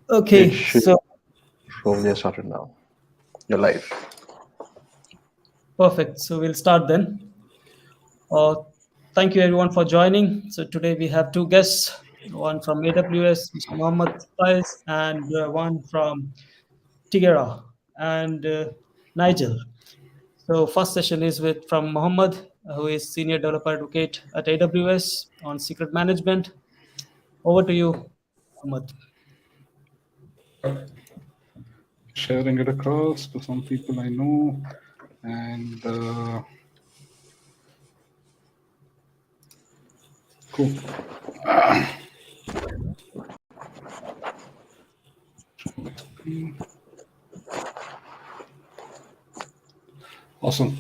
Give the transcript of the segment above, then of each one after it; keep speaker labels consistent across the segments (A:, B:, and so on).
A: It
B: Okay,
A: should
B: so
A: probably have started now. You're live.
B: perfect. So we'll start then. Uh, Thank you everyone for joining. So today we have two guests, one from AWS, Mr. Mohammed Faiz, and one from Tigera and Nigel. So first session is with from Mohammed, who is Senior Developer Advocate at AWS on secret management. Over to you, Mohammed.
C: Sharing it across to some people I know, and cool. Awesome.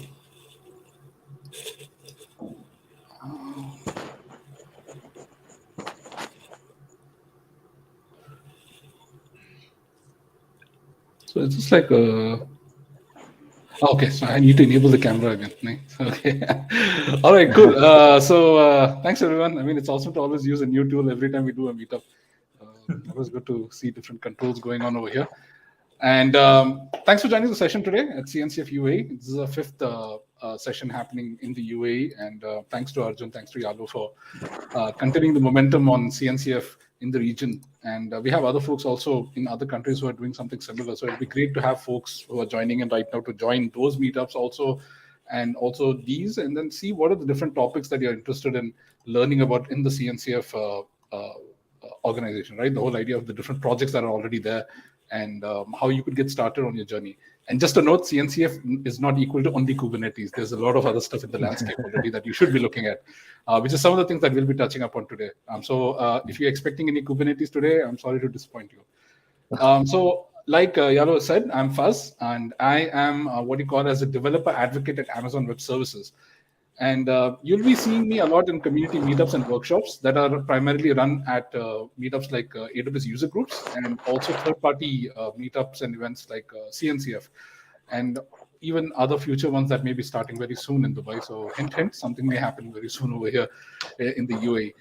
C: So it's just like okay, so I need to enable the camera again. Nice. Okay. All right, cool. So thanks everyone. I mean, it's awesome to always use a new tool every time we do a meetup. Always good to see different controls going on over here. And thanks for joining the session today at CNCF UAE. This is our fifth session happening in the UAE. And thanks to Arjun, thanks to Yalo for continuing the momentum on CNCF in the region. And we have other folks also in other countries who are doing something similar. So it'll be great to have folks who are joining in right now to join those meetups also, and also these, and then see what are the different topics that you're interested in learning about in the CNCF organization, right? The whole idea of the different projects that are already there, and how you could get started on your journey. And just a note, CNCF is not equal to only Kubernetes. There's a lot of other stuff in the landscape already that you should be looking at, which is some of the things that we'll be touching upon today. So if you're expecting any Kubernetes today, I'm sorry to disappoint you. So like Yalo said, I'm Faz, and I am what you call as a developer advocate at Amazon Web Services. And you'll be seeing me a lot in community meetups and workshops that are primarily run at meetups like AWS user groups, and also third-party meetups and events like CNCF, and even other future ones that may be starting very soon in Dubai. So hint, hint, something may happen very soon over here in the UAE.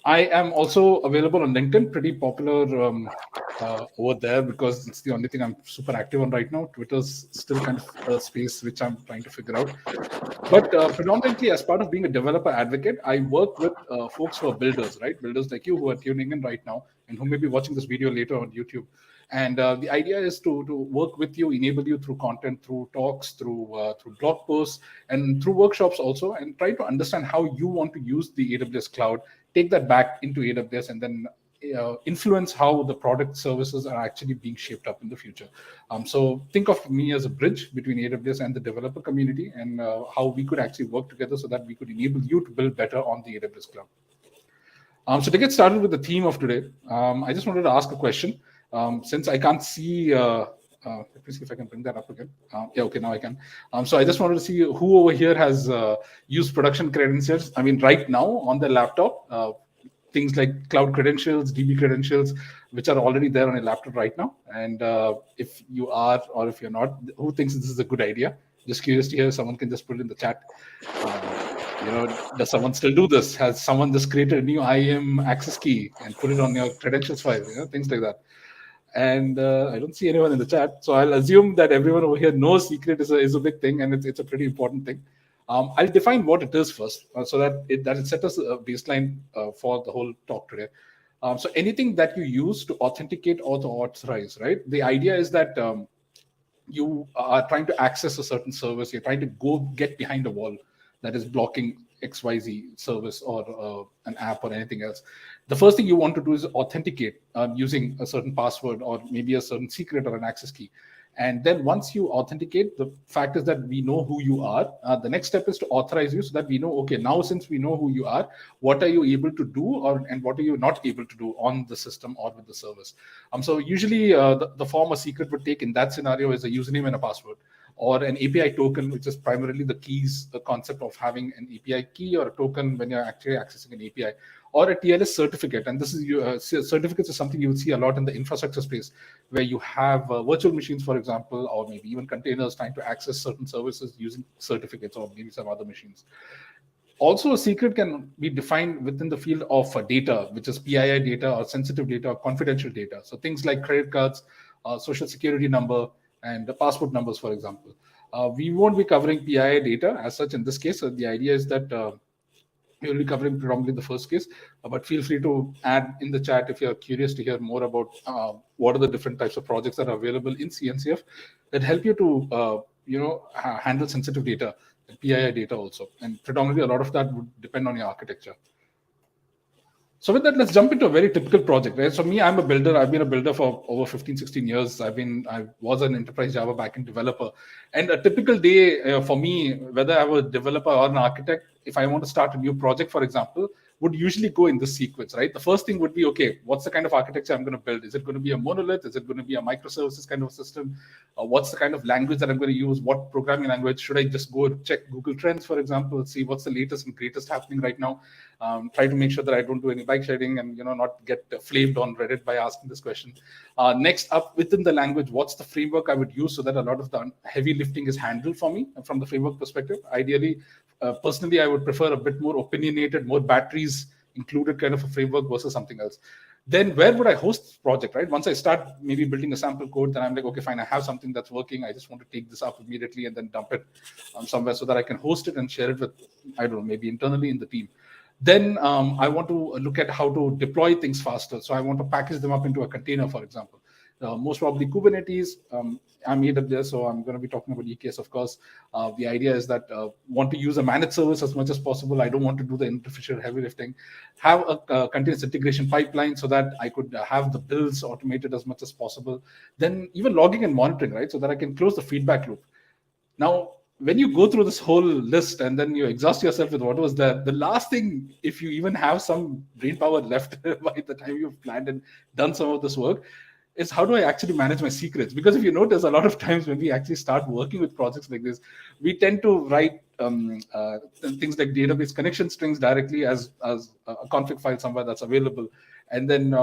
C: I am also available on LinkedIn, pretty popular over there because it's the only thing I'm super active on right now. Twitter's still kind of a space which I'm trying to figure out. But predominantly, as part of being a developer advocate, I work with folks who are builders, right? Builders like you who are tuning in right now and who may be watching this video later on YouTube. And the idea is to work with you, enable you through content, through talks, through blog posts, and through workshops also, and try to understand how you want to use the AWS cloud, take that back into AWS, and then influence how the product services are actually being shaped up in the future. So think of me as a bridge between AWS and the developer community, and how we could actually work together so that we could enable you to build better on the AWS cloud. So to get started with the theme of today, I just wanted to ask a question. Since I can't see, let me see if I can bring that up again. Yeah, okay, now I can. So I just wanted to see who over here has used production credentials. I mean, right now on their laptop, things like cloud credentials, DB credentials, which are already there on a laptop right now. And if you are, or if you're not, who thinks this is a good idea? Just curious to hear. Someone can just put it in the chat. Does someone still do this? Has someone just created a new IAM access key and put it on your credentials file? Things like that. And I don't see anyone in the chat, so I'll assume that everyone over here knows secret is a big thing, and it's a pretty important thing. I'll define what it is first, so that it sets us a baseline for the whole talk today. So anything that you use to authenticate or to authorize, right? The idea is that you are trying to access a certain service, you're trying to go get behind a wall that is blocking XYZ service or an app or anything else. The first thing you want to do is authenticate using a certain password or maybe a certain secret or an access key. And then once you authenticate, the fact is that we know who you are. The next step is to authorize you so that we know, okay, now since we know who you are, what are you able to do and what are you not able to do on the system or with the service? So usually the form a secret would take in that scenario is a username and a password, or an API token, which is primarily the keys, the concept of having an API key or a token when you're actually accessing an API, or a TLS certificate. And this is certificates is something you will see a lot in the infrastructure space, where you have virtual machines, for example, or maybe even containers trying to access certain services using certificates or maybe some other machines. Also, a secret can be defined within the field of data, which is PII data or sensitive data or confidential data. So things like credit cards, social security number, and the passport numbers, for example. We won't be covering PII data as such in this case. So the idea is that we will be covering predominantly the first case, but feel free to add in the chat if you're curious to hear more about what are the different types of projects that are available in CNCF that help you to handle sensitive data and PII data also. And predominantly, a lot of that would depend on your architecture. So with that, let's jump into a very typical project, right? So me, I'm a builder. I've been a builder for over 15, 16 years. I was an enterprise Java backend developer. And a typical day for me, whether I was a developer or an architect, if I want to start a new project, for example, would usually go in this sequence, right? The first thing would be, okay, what's the kind of architecture I'm going to build? Is it going to be a monolith? Is it going to be a microservices kind of system? What's the kind of language that I'm going to use? What programming language? Should I just go check Google Trends, for example, see what's the latest and greatest happening right now? Try to make sure that I don't do any bike shedding and not get flamed on Reddit by asking this question. Next up, within the language, what's the framework I would use so that a lot of the heavy lifting is handled for me from the framework perspective? Ideally, personally, I would prefer a bit more opinionated, more batteries included kind of a framework versus something else. Then where would I host this project, right? Once I start maybe building a sample code, then I'm like, okay, fine, I have something that's working. I just want to take this up immediately and then dump it somewhere so that I can host it and share it with, I don't know, maybe internally in the team. Then I want to look at how to deploy things faster. So I want to package them up into a container, for example. Most probably Kubernetes. I'm AWS, so I'm going to be talking about EKS, of course. The idea is that want to use a managed service as much as possible. I don't want to do the interface heavy lifting. Have a continuous integration pipeline so that I could have the builds automated as much as possible. Then even logging and monitoring, right? So that I can close the feedback loop. Now, when you go through this whole list and then you exhaust yourself with what was there, the last thing, if you even have some brain power left by the time you've planned and done some of this work, is how do I actually manage my secrets? Because if you notice, a lot of times when we actually start working with projects like this, we tend to write things like database connection strings directly as a config file somewhere that's available. And then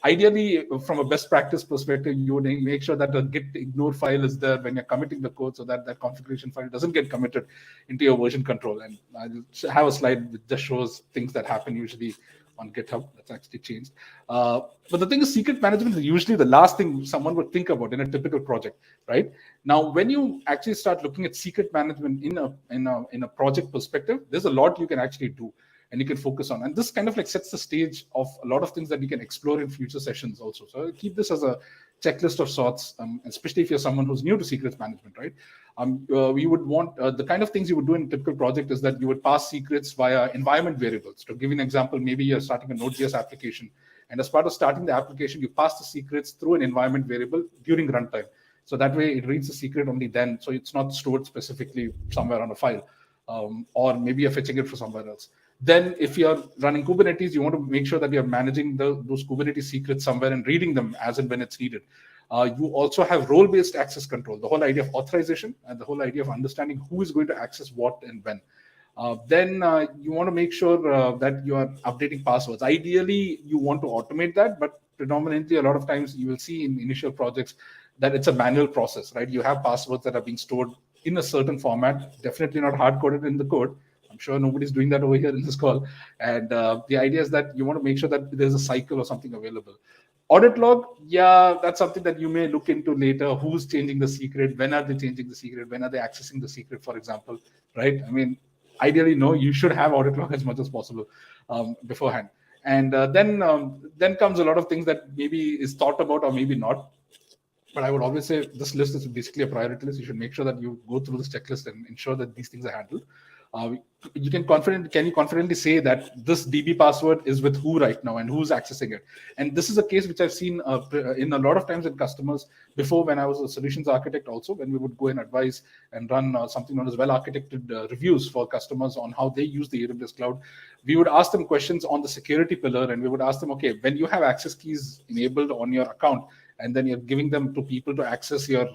C: ideally, from a best practice perspective, you would make sure that the git ignore file is there when you're committing the code so that that configuration file doesn't get committed into your version control. And I have a slide that just shows things that happen usually on GitHub. That's actually changed. But the thing is, secret management is usually the last thing someone would think about in a typical project, right? Now, when you actually start looking at secret management in a project perspective, there's a lot you can actually do and you can focus on. And this kind of like sets the stage of a lot of things that you can explore in future sessions also. So keep this as a checklist of sorts, especially if you're someone who's new to secrets management, right? We would want the kind of things you would do in a typical project is that you would pass secrets via environment variables. To give you an example, maybe you're starting a Node.js application, and as part of starting the application, you pass the secrets through an environment variable during runtime. So that way it reads the secret only then. So it's not stored specifically somewhere on a file, or maybe you're fetching it from somewhere else. Then if you're running Kubernetes, you want to make sure that you're managing those Kubernetes secrets somewhere and reading them as and when it's needed. You also have role-based access control, the whole idea of authorization and the whole idea of understanding who is going to access what and when. Then you want to make sure that you are updating passwords. Ideally, you want to automate that, but predominantly a lot of times you will see in initial projects that it's a manual process, right? You have passwords that are being stored in a certain format, definitely not hard-coded in the code. I'm sure nobody's doing that over here in this call. And the idea is that you want to make sure that there's a cycle or something available. Audit log, yeah, that's something that you may look into later. Who's changing the secret? When are they changing the secret? When are they accessing the secret, for example, right? I mean, ideally, no, you should have audit log as much as possible beforehand. And then comes a lot of things that maybe is thought about or maybe not. But I would always say this list is basically a priority list. You should make sure that you go through this checklist and ensure that these things are handled. Can you confidently say that this DB password is with who right now and who's accessing it? And this is a case which I've seen in a lot of times in customers before when I was a solutions architect also, when we would go and advise and run something known as well-architected reviews for customers on how they use the AWS cloud. We would ask them questions on the security pillar and we would ask them, okay, when you have access keys enabled on your account, and then you're giving them to people to access your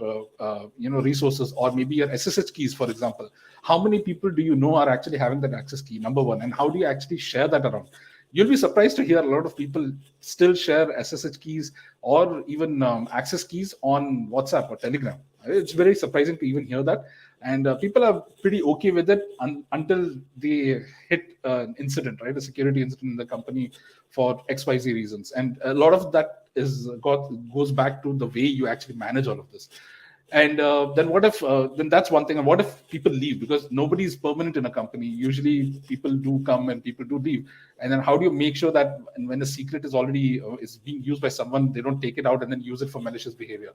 C: resources, or maybe your SSH keys, for example. How many people do you know are actually having that access key, number one, and how do you actually share that around? You'll be surprised to hear a lot of people still share SSH keys or even access keys on WhatsApp or Telegram. It's very surprising to even hear that. And people are pretty okay with it until they hit an incident, right? A security incident in the company for XYZ reasons. And a lot of that goes back to the way you actually manage all of this. And then what if, then that's one thing. And what if people leave? Because nobody is permanent in a company. Usually people do come and people do leave. And then how do you make sure that when a secret is already is being used by someone, they don't take it out and then use it for malicious behavior?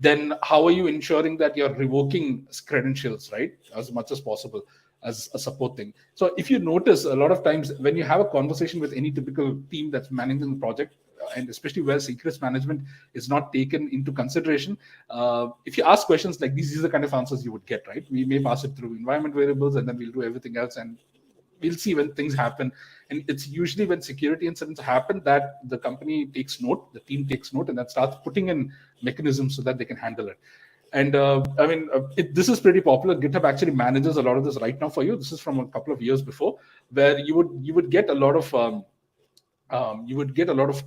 C: Then how are you ensuring that you're revoking credentials, right? As much as possible as a support thing. So if you notice, a lot of times when you have a conversation with any typical team that's managing the project, and especially where secrets management is not taken into consideration, if you ask questions like these are the kind of answers you would get, right? We may pass it through environment variables and then we'll do everything else, and we'll see when things happen. And it's usually when security incidents happen that the company takes note, the team takes note, and then starts putting in mechanisms so that they can handle it. And this is pretty popular. GitHub actually manages a lot of this right now for you. This is from a couple of years before, where you would get a lot of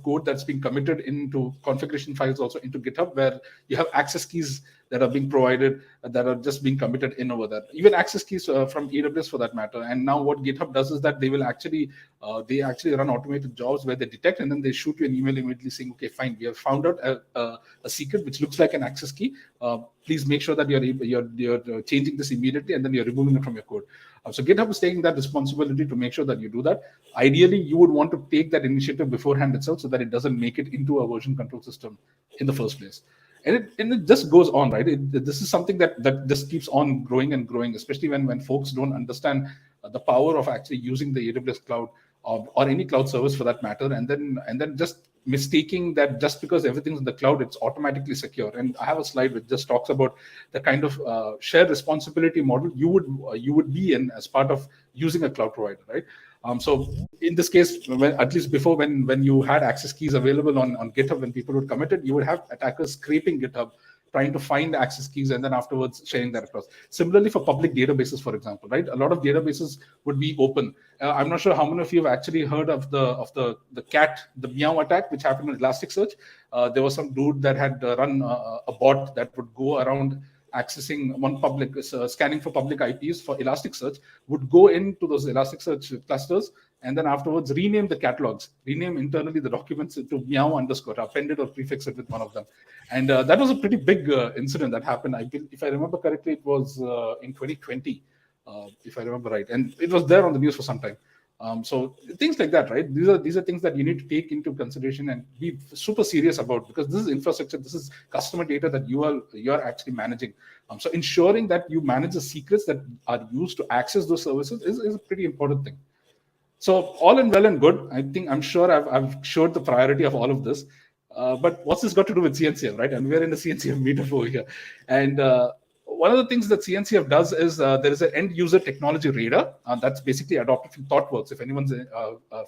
C: code that's being committed into configuration files also into GitHub, where you have access keys that are being provided that are just being committed in over there. Even access keys from AWS for that matter. And now what GitHub does is that they actually run automated jobs where they detect and then they shoot you an email immediately saying, okay, fine, we have found out a secret which looks like an access key. Please make sure that you're changing this immediately and then you're removing it from your code. So GitHub is taking that responsibility to make sure that you do that. Ideally, you would want to take that initiative beforehand itself so that it doesn't make it into a version control system in the first place. And it just goes on, right? This is something that just keeps on growing and growing, especially when folks don't understand the power of actually using the AWS cloud or any cloud service for that matter, and then just mistaking that just because everything's in the cloud, it's automatically secure. And I have a slide which just talks about the kind of shared responsibility model you would be in as part of using a cloud provider, right? So in this case, at least before, when you had access keys available on GitHub, when people would commit it, you would have attackers scraping GitHub, trying to find access keys, and then afterwards sharing that across. Similarly, for public databases, for example, right? A lot of databases would be open. I'm not sure how many of you have actually heard of the meow attack, which happened in Elasticsearch. There was some dude that had run a bot that would go around accessing one public, scanning for public IPs for Elasticsearch, would go into those Elasticsearch clusters and then afterwards rename the catalogs, rename internally the documents to meow _ append it or prefix it with one of them. And that was a pretty big incident that happened. If I remember correctly, it was in 2020, if I remember right. And it was there on the news for some time. So things like that, right? These are things that you need to take into consideration and be super serious about, because this is infrastructure, this is customer data that you are actually managing. So ensuring that you manage the secrets that are used to access those services is a pretty important thing. So all in well and good. I'm sure I've showed the priority of all of this. But what's this got to do with CNCF, right? And we're in the CNCF meetup over here. And one of the things that CNCF does is there is an end user technology radar that's basically adopted from ThoughtWorks. If anyone's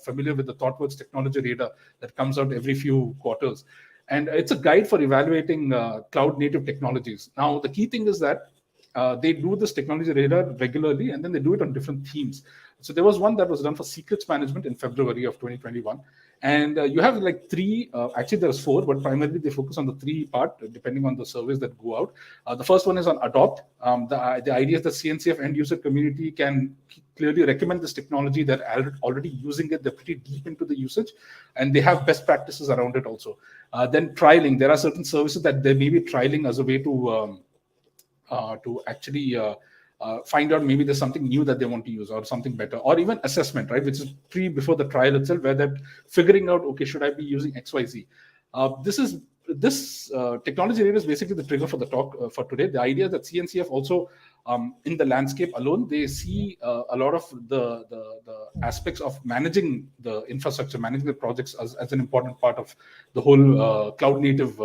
C: familiar with the ThoughtWorks technology radar that comes out every few quarters. And it's a guide for evaluating cloud native technologies. Now, the key thing is that they do this technology radar regularly, and then they do it on different themes. So there was one that was done for secrets management in February of 2021. And you have like three, actually there's four, but primarily they focus on the three part, depending on the surveys that go out. The first one is on adopt. The idea is that CNCF end user community can clearly recommend this technology. They're already using it. They're pretty deep into the usage, and they have best practices around it also. Then trialing. There are certain services that they may be trialing as a way to actually find out maybe there's something new that they want to use or something better, or even assessment, right, which is before the trial itself, where they're figuring out, okay, should I be using XYZ? This technology area is basically the trigger for the talk for today. The idea that CNCF also in the landscape alone, they see a lot of the aspects of managing the infrastructure, managing the projects as an important part of the whole cloud native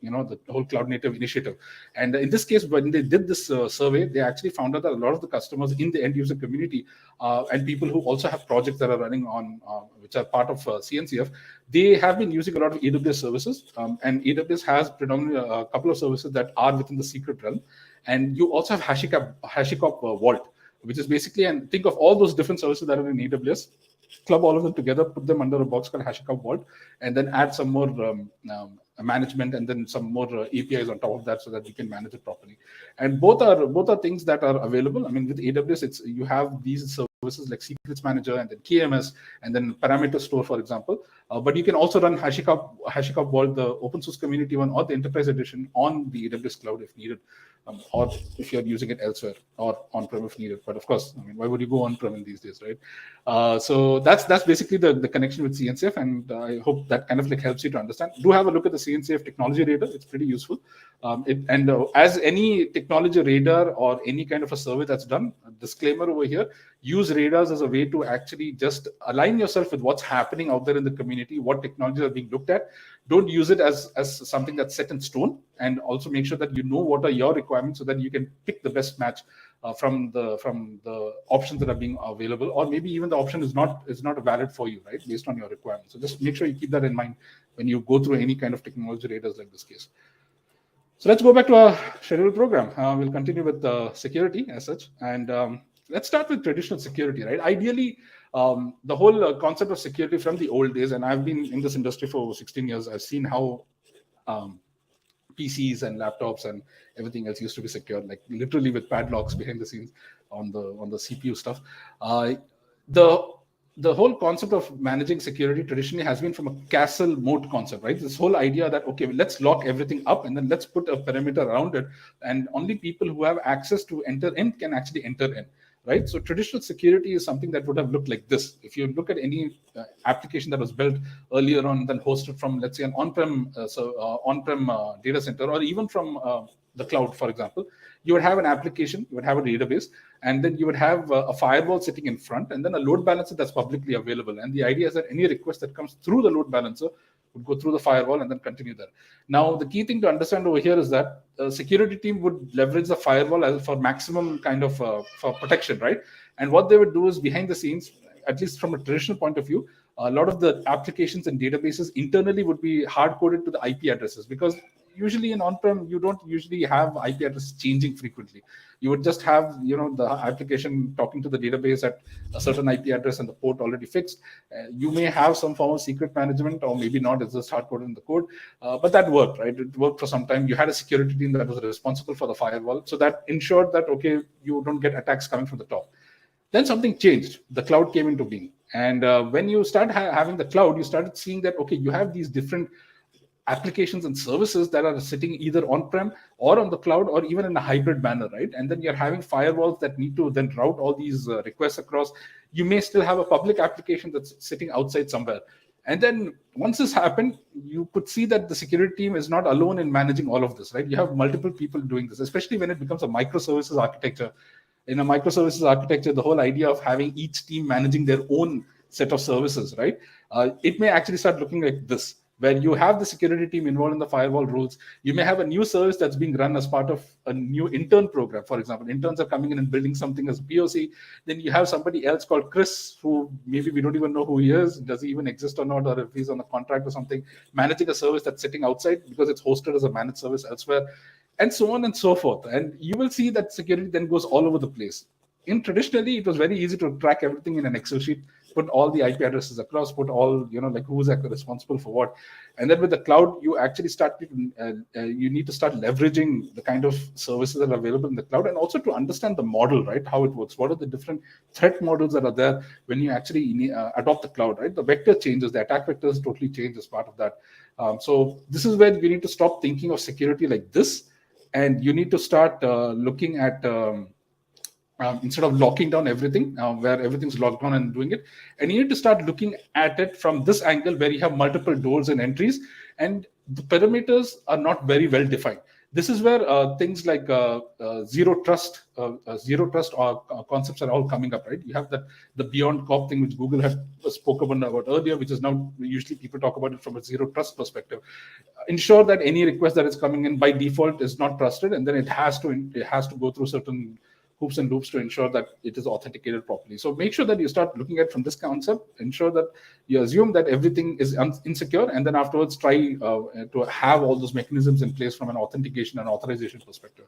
C: the whole cloud native initiative. And in this case, when they did this survey, they actually found out that a lot of the customers in the end user community and people who also have projects that are running on, which are part of CNCF, they have been using a lot of AWS services. And AWS has predominantly a couple of services that are within the secret realm. And you also have HashiCorp Vault, which is basically, and think of all those different services that are in AWS. club all of them together, put them under a box called HashiCorp Vault, and then add some more management and then some more APIs on top of that so that you can manage it properly. And both are things that are available. I mean, with AWS, you have these services like Secrets Manager and then KMS and then Parameter Store, for example. But you can also run HashiCorp Vault, the open source community one or the enterprise edition on the AWS cloud if needed, or if you're using it elsewhere or on-prem if needed. But of course, I mean, why would you go on-prem in these days, right? So that's basically the connection with CNCF, and I hope that kind of like helps you to understand. Do have a look at the CNCF technology radar. It's pretty useful. As any technology radar or any kind of a survey that's done, a disclaimer over here, use radars as a way to actually just align yourself with what's happening out there in the community, what technologies are being looked at. Don't use it as something that's set in stone, and also make sure that you know what are your requirements so that you can pick the best match from the options that are being available, or maybe even the option is not valid for you, right, based on your requirements. So just make sure you keep that in mind when you go through any kind of technology radars like this case. So let's go back to our scheduled program. We'll continue with security as such, and let's start with traditional security, right? Ideally, the whole concept of security from the old days, and I've been in this industry for over 16 years, I've seen how PCs and laptops and everything else used to be secured, like literally with padlocks behind the scenes on the CPU stuff. The whole concept of managing security traditionally has been from a castle moat concept, right? This whole idea that, okay, let's lock everything up and then let's put a perimeter around it, and only people who have access to enter in can actually enter in, right? So traditional security is something that would have looked like this. If you look at any application that was built earlier on, then hosted from, let's say, an on-prem data center, or even from the cloud, for example, you would have an application, you would have a database, and then you would have a firewall sitting in front, and then a load balancer that's publicly available. And the idea is that any request that comes through the load balancer would go through the firewall and then continue there. Now, the key thing to understand over here is that the security team would leverage the firewall for maximum kind of for protection, right? And what they would do is, behind the scenes, at least from a traditional point of view, a lot of the applications and databases internally would be hard-coded to the IP addresses, because usually in on-prem, you don't usually have IP addresses changing frequently. You would just have, the application talking to the database at a certain IP address and the port already fixed. You may have some form of secret management, or maybe not, it's just hard-coded in the code. But that worked, right? It worked for some time. You had a security team that was responsible for the firewall. So that ensured that, okay, you don't get attacks coming from the top. Then something changed. The cloud came into being. And when you start having the cloud, you started seeing that, okay, you have these different applications and services that are sitting either on-prem or on the cloud, or even in a hybrid manner, right? And then you're having firewalls that need to then route all these requests across. You may still have a public application that's sitting outside somewhere. And then once this happened, you could see that the security team is not alone in managing all of this, right? You have multiple people doing this, especially when it becomes a microservices architecture. In a microservices architecture, the whole idea of having each team managing their own set of services, right? It may actually start looking like this, where you have the security team involved in the firewall rules. You may have a new service that's being run as part of a new intern program. For example, interns are coming in and building something as a POC. Then you have somebody else called Chris, who maybe we don't even know who he is. Does he even exist or not? Or if he's on a contract or something, managing a service that's sitting outside because it's hosted as a managed service elsewhere, and so on and so forth. And you will see that security then goes all over the place. Traditionally, it was very easy to track everything in an Excel sheet, put all the IP addresses across, put all, like who's responsible for what. And then with the cloud, you actually you need to start leveraging the kind of services that are available in the cloud, and also to understand the model, right? How it works. What are the different threat models that are there when you actually adopt the cloud, right? The vector changes, the attack vectors totally change as part of that. So this is where you need to stop thinking of security like this, and you need to start looking at instead of locking down everything, where everything's locked down and doing it. And you need to start looking at it from this angle, where you have multiple doors and entries, and the perimeters are not very well defined. This is where things like zero trust concepts are all coming up, right? You have the beyond COP thing, which Google had spoken about earlier, which is now usually people talk about it from a zero trust perspective. Ensure that any request that is coming in by default is not trusted, and then it has to go through certain hoops and loops to ensure that it is authenticated properly. So make sure that you start looking at from this concept, ensure that you assume that everything is insecure, and then afterwards try to have all those mechanisms in place from an authentication and authorization perspective.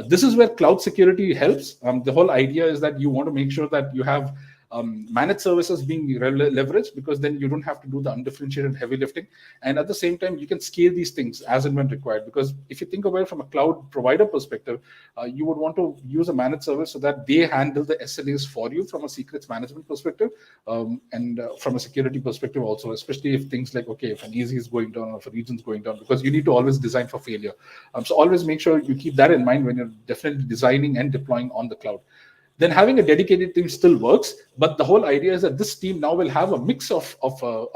C: This is where cloud security helps. The whole idea is that you want to make sure that you have managed services being leveraged, because then you don't have to do the undifferentiated heavy lifting. And at the same time, you can scale these things as and when required. Because if you think about it from a cloud provider perspective, you would want to use a managed service so that they handle the SLAs for you from a secrets management perspective, and from a security perspective also, especially if things like, okay, if an easy is going down or if a region is going down, because you need to always design for failure. So always make sure you keep that in mind when you're definitely designing and deploying on the cloud. Then having a dedicated team still works, but the whole idea is that this team now will have a mix of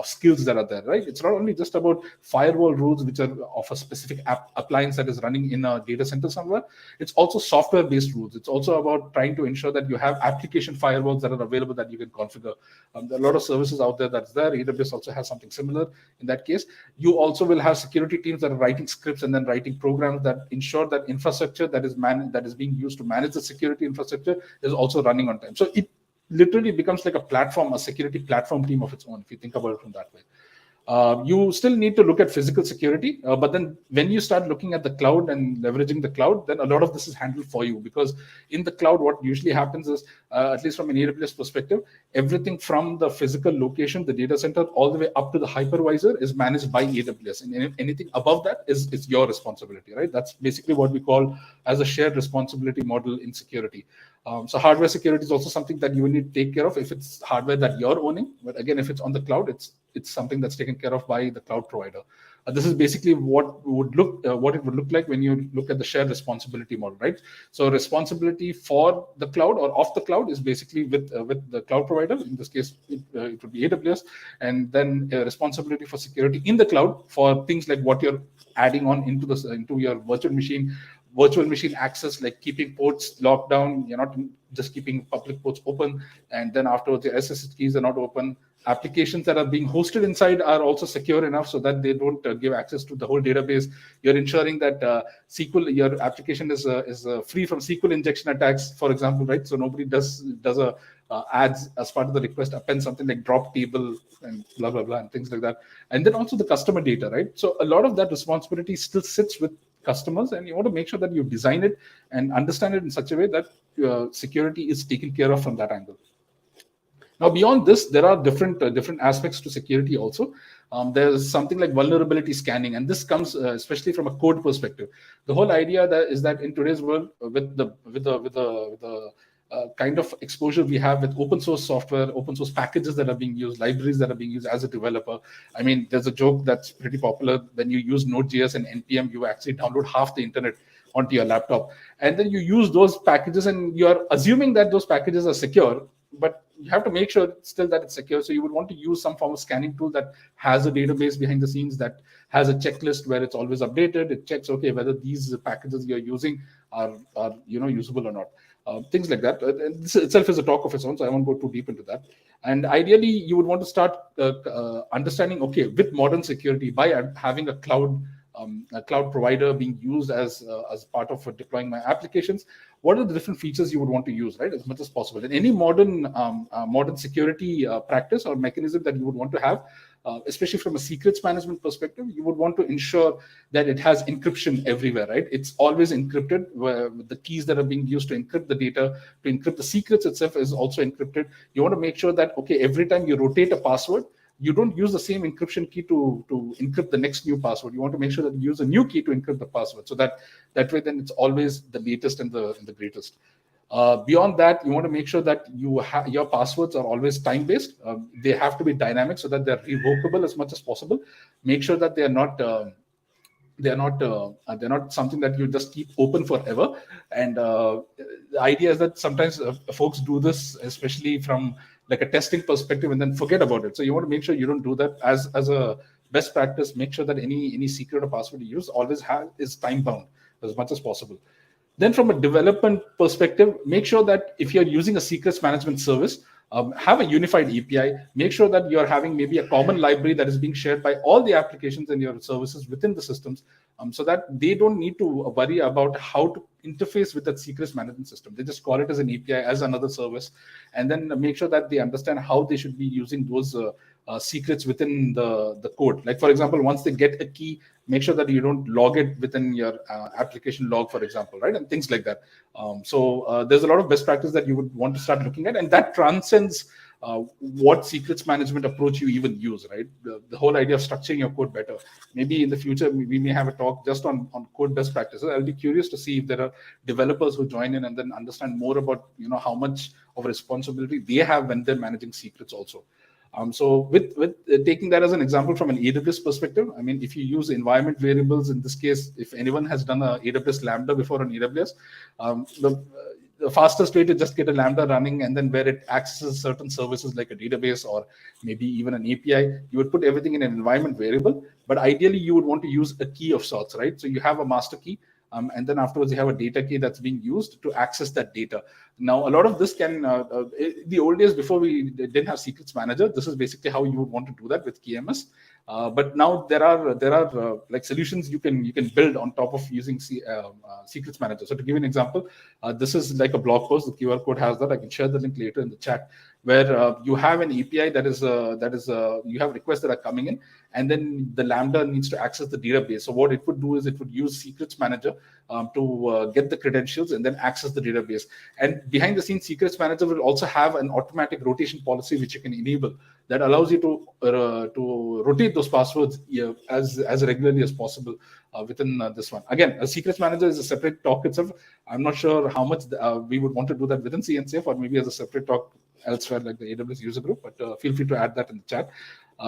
C: skills that are there, right? It's not only just about firewall rules, which are of a specific appliance that is running in a data center somewhere. It's also software-based rules. It's also about trying to ensure that you have application firewalls that are available that you can configure. There are a lot of services out there that's there. AWS also has something similar in that case. You also will have security teams that are writing scripts and then writing programs that ensure that infrastructure that is being used to manage the security infrastructure is also running on time. So it literally becomes like a platform, a security platform team of its own, if you think about it from that way. You still need to look at physical security, but then when you start looking at the cloud and leveraging the cloud, then a lot of this is handled for you, because in the cloud, what usually happens is, at least from an AWS perspective, everything from the physical location, the data center, all the way up to the hypervisor is managed by AWS, and anything above that is your responsibility, right? That's basically what we call as a shared responsibility model in security. So hardware security is also something that you will need to take care of if it's hardware that you're owning. But again, if it's on the cloud, it's something that's taken care of by the cloud provider. This is basically what it would look like when you look at the shared responsibility model, right? So responsibility for the cloud or off the cloud is basically with the cloud provider. In this case, it would be AWS, and then responsibility for security in the cloud for things like what you're adding on into your virtual machine access, like keeping ports locked down. You're not just keeping public ports open, and then afterwards your SSH keys are not open. Applications that are being hosted inside are also secure enough so that they don't give access to the whole database. You're ensuring that your application is free from SQL injection attacks, for example, right? So nobody does a adds as part of the request append something like drop table and blah blah blah and things like that. And then also the customer data, right? So a lot of that responsibility still sits with customers, and you want to make sure that you design it and understand it in such a way that security is taken care of from that angle. Now, beyond this, there are different aspects to security also. There's something like vulnerability scanning, and this comes especially from a code perspective. The whole idea is that in today's world, with the kind of exposure we have with open source software, open source packages that are being used, libraries that are being used as a developer. I mean, there's a joke that's pretty popular. When you use Node.js and NPM, you actually download half the internet onto your laptop. And then you use those packages, and you're assuming that those packages are secure, but you have to make sure still that it's secure. So you would want to use some form of scanning tool that has a database behind the scenes, that has a checklist where it's always updated. It checks, okay, whether these packages you're using are usable or not. Things like that. And this itself is a talk of its own, so I won't go too deep into that. And ideally, you would want to start understanding, okay, with modern security, by having a cloud provider being used as part of deploying my applications, what are the different features you would want to use, right, as much as possible. In any modern security practice or mechanism that you would want to have, especially from a secrets management perspective, you would want to ensure that it has encryption everywhere, right? It's always encrypted. With the keys that are being used to encrypt the data, to encrypt the secrets itself is also encrypted. You want to make sure that, okay, every time you rotate a password, you don't use the same encryption key to encrypt the next new password. You want to make sure that you use a new key to encrypt the password, so that way then it's always the latest and the greatest. Beyond that, you want to make sure that your passwords are always time-based. They have to be dynamic so that they're revocable as much as possible. Make sure that they're not something that you just keep open forever. And the idea is that sometimes folks do this, especially from like a testing perspective, and then forget about it. So you want to make sure you don't do that. As a best practice, make sure that any secret or password you use always is time bound as much as possible. Then from a development perspective, make sure that if you're using a secrets management service, have a unified API. Make sure that you're having maybe a common library that is being shared by all the applications and your services within the systems, so that they don't need to worry about how to interface with that secrets management system. They just call it as an API, as another service, and then make sure that they understand how they should be using those secrets within the code. Like, for example, once they get a key, make sure that you don't log it within your application log, for example, right? And things like that. So there's a lot of best practice that you would want to start looking at, and that transcends what secrets management approach you even use, right? The whole idea of structuring your code better. Maybe in the future, we may have a talk just on code best practices. I'll be curious to see if there are developers who join in and then understand more about, how much of a responsibility they have when they're managing secrets also. So with taking that as an example from an AWS perspective, I mean, if you use environment variables, in this case, if anyone has done a AWS Lambda before on AWS, the fastest way to just get a Lambda running, and then where it accesses certain services like a database or maybe even an API, you would put everything in an environment variable. But ideally, you would want to use a key of sorts, right? So you have a master key. And then afterwards, you have a data key that's being used to access that data. Now, a lot of this can, the old days before we didn't have Secrets Manager, this is basically how you would want to do that with KMS. But now there are like solutions you can build on top of using Secrets Manager. So to give you an example, this is like a blog post. The QR code has that. I can share the link later in the chat, where you have an API that is you have requests that are coming in, and then the Lambda needs to access the database. So what it would do is it would use Secrets Manager to get the credentials and then access the database. And behind the scenes, Secrets Manager will also have an automatic rotation policy which you can enable that allows you to rotate those passwords as regularly as possible within this one. Again, a Secrets Manager is a separate talk itself. I'm not sure how much we would want to do that within CNCF or maybe as a separate talk elsewhere like the AWS user group, but feel free to add that in the chat.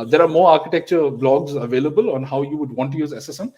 C: There are more architecture blogs available on how you would want to use SSM.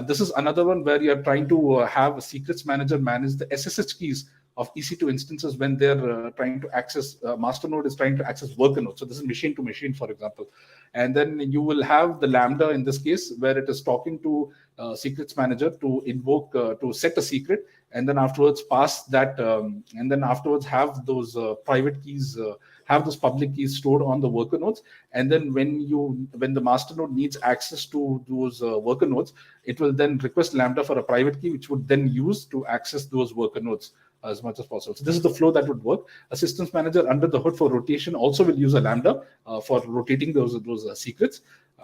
C: This is another one where you're trying to have a Secrets Manager manage the SSH keys of EC2 instances when they're trying to access, Masternode is trying to access worker nodes. So this is machine to machine, for example. And then you will have the Lambda in this case, where it is talking to Secrets Manager to invoke, to set a secret, and then afterwards pass that, and then afterwards have those private keys, have those public keys stored on the worker nodes. And then when the master node needs access to those worker nodes, it will then request Lambda for a private key, which would then use to access those worker nodes as much as possible. So this is the flow that would work. A systems manager under the hood for rotation also will use a Lambda for rotating those secrets.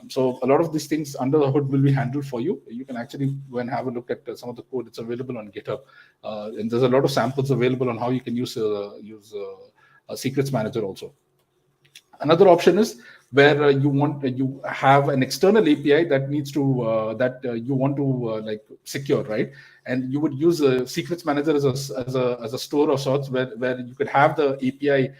C: So a lot of these things under the hood will be handled for you. You can actually go and have a look at some of the code. It's available on GitHub, and there's a lot of samples available on how you can use a Secrets Manager also. Another option is where you have an external API that needs to you want to like secure, right? And you would use a Secrets Manager as a store of sorts where you could have the API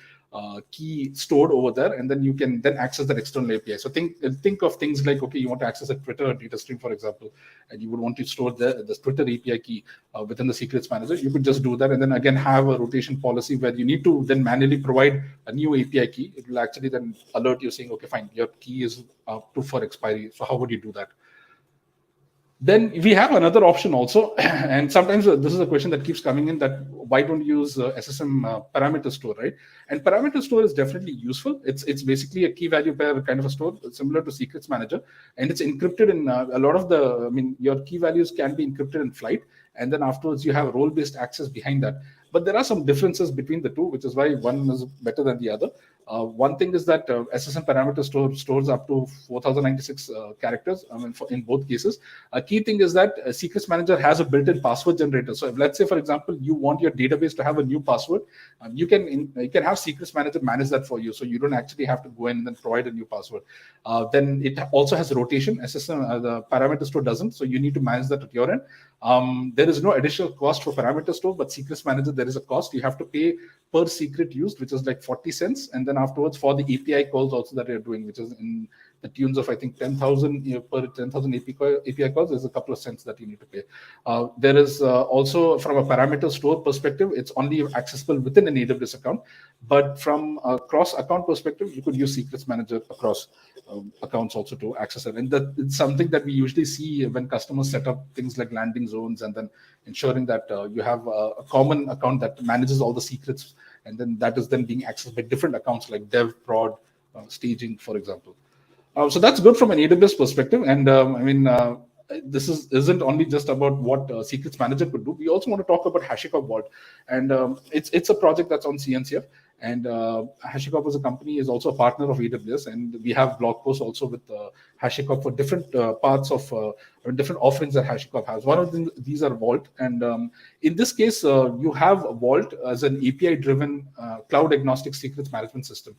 C: key stored over there, and then you can then access that external API. So think of things like, okay, you want to access a Twitter data stream, for example, and you would want to store the Twitter API key within the Secrets Manager. You could just do that, and then again have a rotation policy where you need to then manually provide a new API key. It will actually then alert you saying, okay, fine, your key is up for expiry. So how would you do that? Then we have another option also, and sometimes this is a question that keeps coming in, that why don't you use Ssm Parameter Store, right? And Parameter Store is definitely useful. It's basically a key value pair kind of a store, similar to Secrets Manager, and it's encrypted in a lot of the, I mean, your key values can be encrypted in flight, and then afterwards you have role-based access behind that. But there are some differences between the two, which is why one is better than the other. One thing is that Ssm Parameter Store stores up to 4096 characters, I mean, in both cases. A key thing is that Secrets Manager has a built-in password generator. So if, let's say, for example, you want your database to have a new password, you can have Secrets Manager manage that for you. So you don't actually have to go in and then provide a new password. Then it also has rotation. Ssm, the Parameter Store doesn't. So you need to manage that at your end. There is no additional cost for Parameter Store, but Secrets Manager, there is a cost. You have to pay per secret used, which is like 40 cents. And then afterwards for the API calls also that you're doing, which is in the tunes of, I think, 10,000 per 10,000 API calls, there's a couple of cents that you need to pay. There is also, from a Parameter Store perspective, it's only accessible within an AWS account. But from a cross-account perspective, you could use Secrets Manager across accounts also to access it. And it's something that we usually see when customers set up things like landing zones, and then ensuring that you have a common account that manages all the secrets, and then that is then being accessed by different accounts like dev, prod, staging, for example. So that's good from an AWS perspective. And I mean, this isn't only just about what Secrets Manager could do. We also want to talk about HashiCorp Vault, and it's a project that's on CNCF. And HashiCorp as a company is also a partner of AWS, and we have blog posts also with HashiCorp for different parts of different offerings that HashiCorp has. One of these are Vault, and in this case, you have Vault as an API-driven cloud-agnostic secrets management system.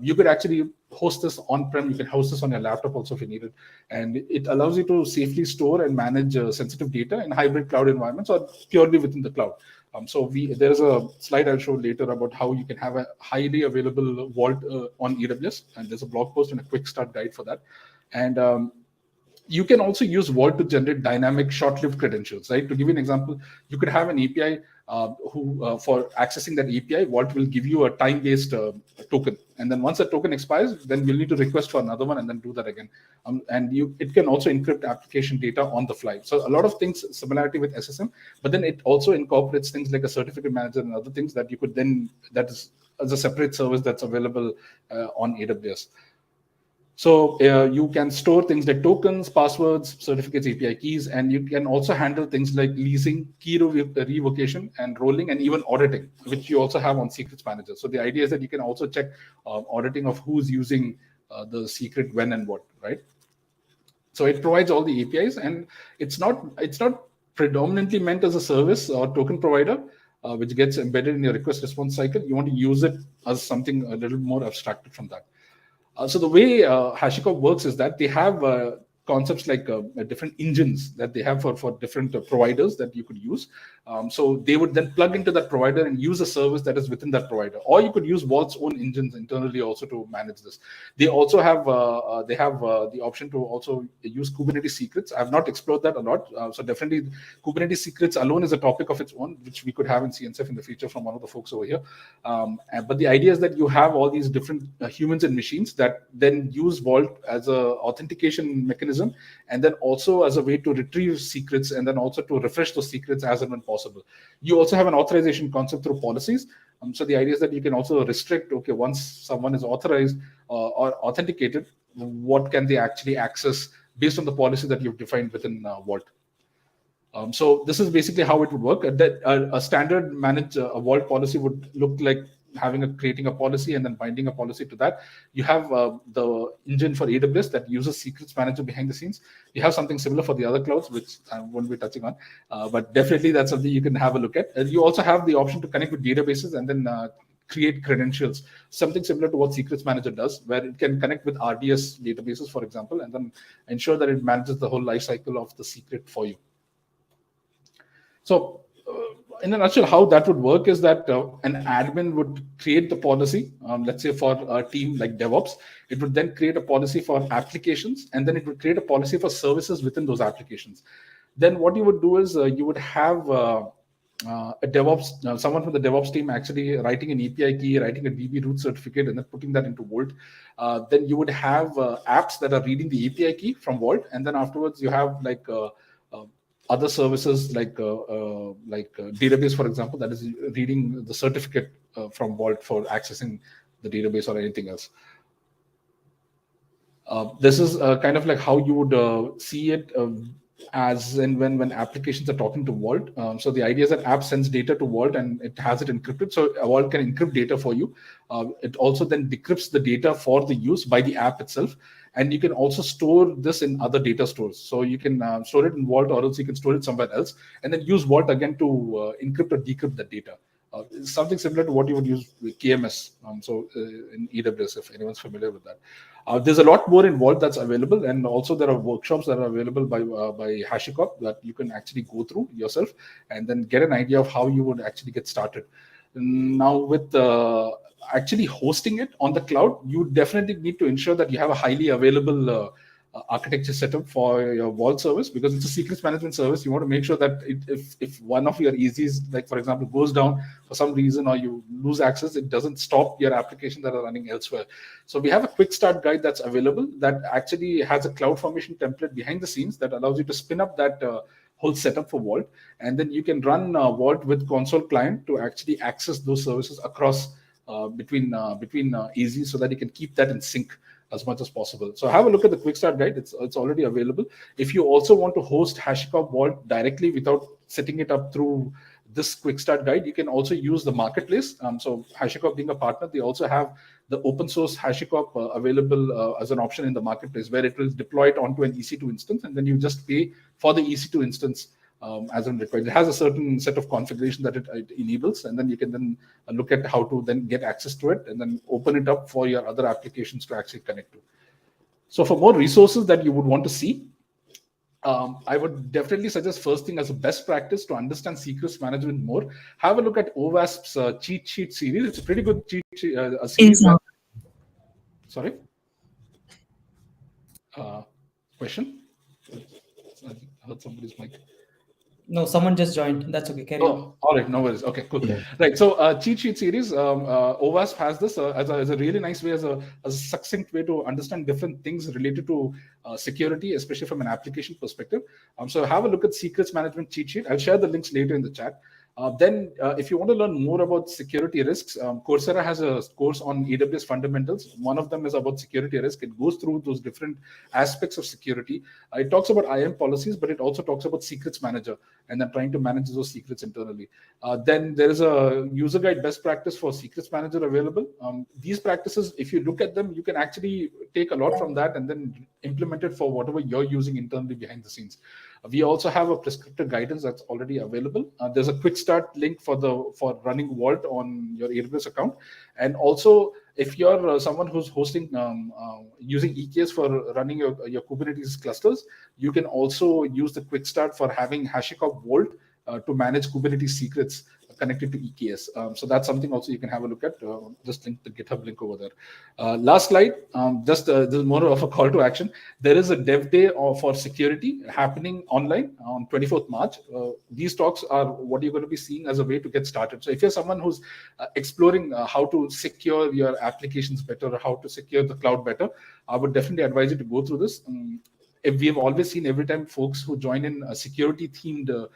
C: You could actually host this on-prem. You can host this on your laptop also if you need it, and it allows you to safely store and manage sensitive data in hybrid cloud environments or purely within the cloud. So there is a slide I'll show later about how you can have a highly available Vault on AWS, and there's a blog post and a quick start guide for that. And you can also use Vault to generate dynamic short-lived credentials, right? To give you an example, you could have an API for accessing that API, Vault will give you a time-based token. And then once that token expires, then you'll need to request for another one and then do that again. It can also encrypt application data on the fly. So a lot of things, similarity with SSM, but then it also incorporates things like a certificate manager and other things that you could then, that is as a separate service that's available on AWS. So you can store things like tokens, passwords, certificates, API keys, and you can also handle things like leasing, key revocation, and rolling, and even auditing, which you also have on Secrets Manager. So the idea is that you can also check auditing of who's using the secret, when, and what, right? So it provides all the APIs, and it's not predominantly meant as a service or token provider, which gets embedded in your request response cycle. You want to use it as something a little more abstracted from that. So the way HashiCorp works is that they have concepts like different engines that they have for different providers that you could use. So they would then plug into that provider and use a service that is within that provider. Or you could use Vault's own engines internally also to manage this. They also have the option to also use Kubernetes Secrets. I have not explored that a lot. So definitely Kubernetes Secrets alone is a topic of its own, which we could have in CNCF in the future from one of the folks over here. But the idea is that you have all these different humans and machines that then use Vault as a authentication mechanism, and then also as a way to retrieve secrets, and then also to refresh those secrets as and when possible. You also have an authorization concept through policies. So the idea is that you can also restrict, okay, once someone is authorized or authenticated, what can they actually access based on the policy that you've defined within Vault. So this is basically how it would work. A standard managed Vault policy would look like creating a policy and then binding a policy to that. You have the engine for AWS that uses Secrets Manager behind the scenes. You have something similar for the other clouds, which I won't be touching on, but definitely that's something you can have a look at. You also have the option to connect with databases and then create credentials, something similar to what Secrets Manager does, where it can connect with RDS databases, for example, and then ensure that it manages the whole life cycle of the secret for you. So in a nutshell, how that would work is that an admin would create the policy, let's say for a team like DevOps. It would then create a policy for applications, and then it would create a policy for services within those applications. Then what you would do is you would have a DevOps, someone from the DevOps team actually writing an API key, writing a DB root certificate, and then putting that into Vault. Then you would have apps that are reading the API key from Vault, and then afterwards you have like other services like database, for example, that is reading the certificate from Vault for accessing the database or anything else. This is kind of like how you would see it as in when applications are talking to Vault. So the idea is that app sends data to Vault and it has it encrypted. So Vault can encrypt data for you. It also then decrypts the data for the use by the app itself. And you can also store this in other data stores. So you can store it in Vault, or else you can store it somewhere else, and then use Vault again to encrypt or decrypt the data. Something similar to what you would use with KMS. In AWS, if anyone's familiar with that. There's a lot more in Vault that's available, and also there are workshops that are available by HashiCorp that you can actually go through yourself and then get an idea of how you would actually get started. Now, with actually hosting it on the cloud, you definitely need to ensure that you have a highly available architecture setup for your Vault service, because it's a secrets management service. You want to make sure that if one of your EZs, like for example, goes down for some reason or you lose access, it doesn't stop your application that are running elsewhere. So we have a quick start guide that's available that actually has a CloudFormation template behind the scenes that allows you to spin up that whole setup for Vault, and then you can run Vault with console client to actually access those services across between EZs, so that you can keep that in sync as much as possible. So have a look at the quick start guide. It's already available. If you also want to host HashiCorp Vault directly without setting it up through this quick start guide, you can also use the marketplace. So HashiCorp being a partner, they also have the open source HashiCorp available as an option in the marketplace, where it will deploy it onto an EC2 instance, and then you just pay for the EC2 instance as and required. It has a certain set of configuration that it enables, and then you can then look at how to then get access to it and then open it up for your other applications to actually connect to. So for more resources that you would want to see, I would definitely suggest, first thing, as a best practice to understand secrets management more, have a look at OWASP's cheat sheet series. It's a pretty good cheat sheet series. Sorry? Question? I heard somebody's mic.
B: No, someone just joined. That's okay. Carry on.
C: All right, no worries. Okay, cool. Yeah. Right. So, cheat sheet series, OWASP has this as a really nice way, as a succinct way to understand different things related to security, especially from an application perspective. So, have a look at secrets management cheat sheet. I'll share the links later in the chat. Then, if you want to learn more about security risks, Coursera has a course on AWS fundamentals. One of them is about security risk. It goes through those different aspects of security. It talks about IAM policies, but it also talks about secrets manager and then trying to manage those secrets internally. Then there is a user guide best practice for secrets manager available. These practices, if you look at them, you can actually take a lot from that and then implement it for whatever you're using internally behind the scenes. We also have a prescriptive guidance that's already available. There's a quick start link for running Vault on your AWS account. And also, if you're someone who's hosting using EKS for running your Kubernetes clusters, you can also use the quick start for having HashiCorp Vault to manage Kubernetes secrets connected to EKS. So that's something also you can have a look at. Just link the GitHub link over there. Last slide, this is more of a call to action. There is a dev day for security happening online on 24th March. These talks are what you're going to be seeing as a way to get started. So if you're someone who's exploring how to secure your applications better, or how to secure the cloud better, I would definitely advise you to go through this. If we have always seen, every time folks who join in a security themed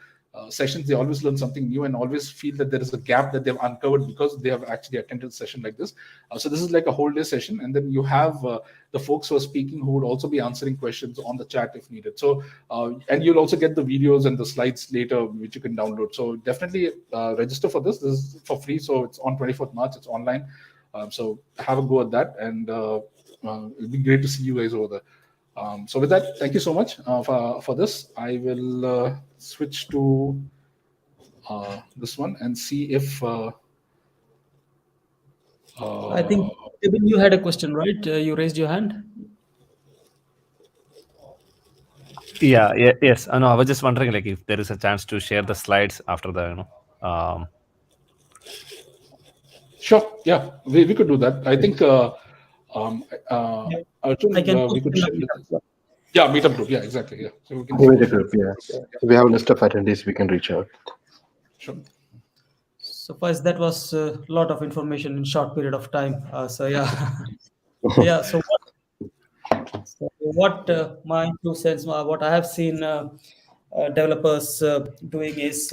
C: sessions, they always learn something new and always feel that there is a gap that they've uncovered because they have actually attended a session like this. So this is like a whole day session, and then you have the folks who are speaking who would also be answering questions on the chat if needed. So and you'll also get the videos and the slides later, which you can download. So definitely register for this. This is for free, so it's on 24th March. It's online. So have a go at that, and it'd be great to see you guys over there. So with that, thank you so much for this. I will switch to this one and see if
B: I think Kevin, you had a question, right? You raised your hand.
D: Yes. No, I was just wondering, like, if there is a chance to share the slides after the,
C: Sure. Yeah, we could do that. I think Arjun,
B: I can
C: we could share. Meetup group. Yeah, exactly. Yeah. So we can.
A: Meetup group. Yeah. We have a list of attendees. We can reach out.
C: Sure.
B: So first, that was a lot of information in short period of time. So yeah, yeah. So what my 2 cents, what I have seen developers doing is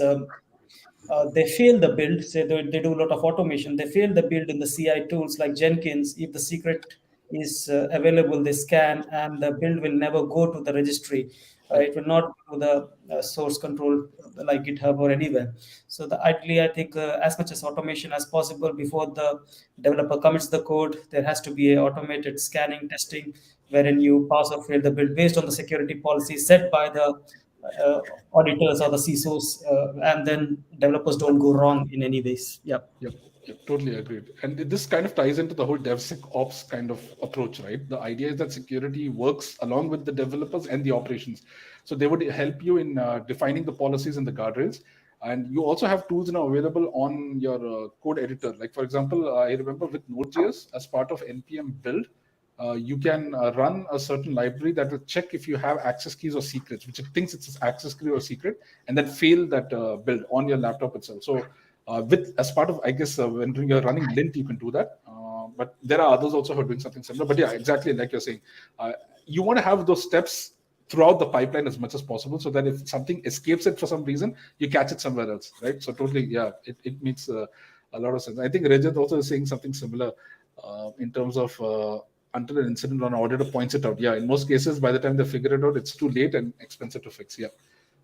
B: they fail the build. Say they do a lot of automation. They fail the build in the CI tools like Jenkins. If the secret is available, they scan, and the build will never go to the registry. It will not go to the source control like GitHub or anywhere. So ideally, I think as much as automation as possible before the developer commits the code, there has to be a automated scanning testing wherein you pass or fail the build based on the security policy set by the auditors or the CISOs, and then developers don't go wrong in any ways. Yep,
C: totally agreed. And this kind of ties into the whole DevSecOps kind of approach, right? The idea is that security works along with the developers and the operations. So they would help you in defining the policies and the guardrails. And you also have tools now available on your code editor. Like, for example, I remember with Node.js, as part of NPM build, you can run a certain library that will check if you have access keys or secrets, which it thinks it's an access key or secret, and then fail that build on your laptop itself. So as part of, I guess, when you're running lint, you can do that. But there are others also who are doing something similar. But yeah, exactly like you're saying, you want to have those steps throughout the pipeline as much as possible, so that if something escapes it for some reason, you catch it somewhere else, right? So totally, yeah, it makes a lot of sense. I think Rajat also is saying something similar in terms of until an incident or an auditor points it out. Yeah, in most cases, by the time they figure it out, it's too late and expensive to fix. Yeah,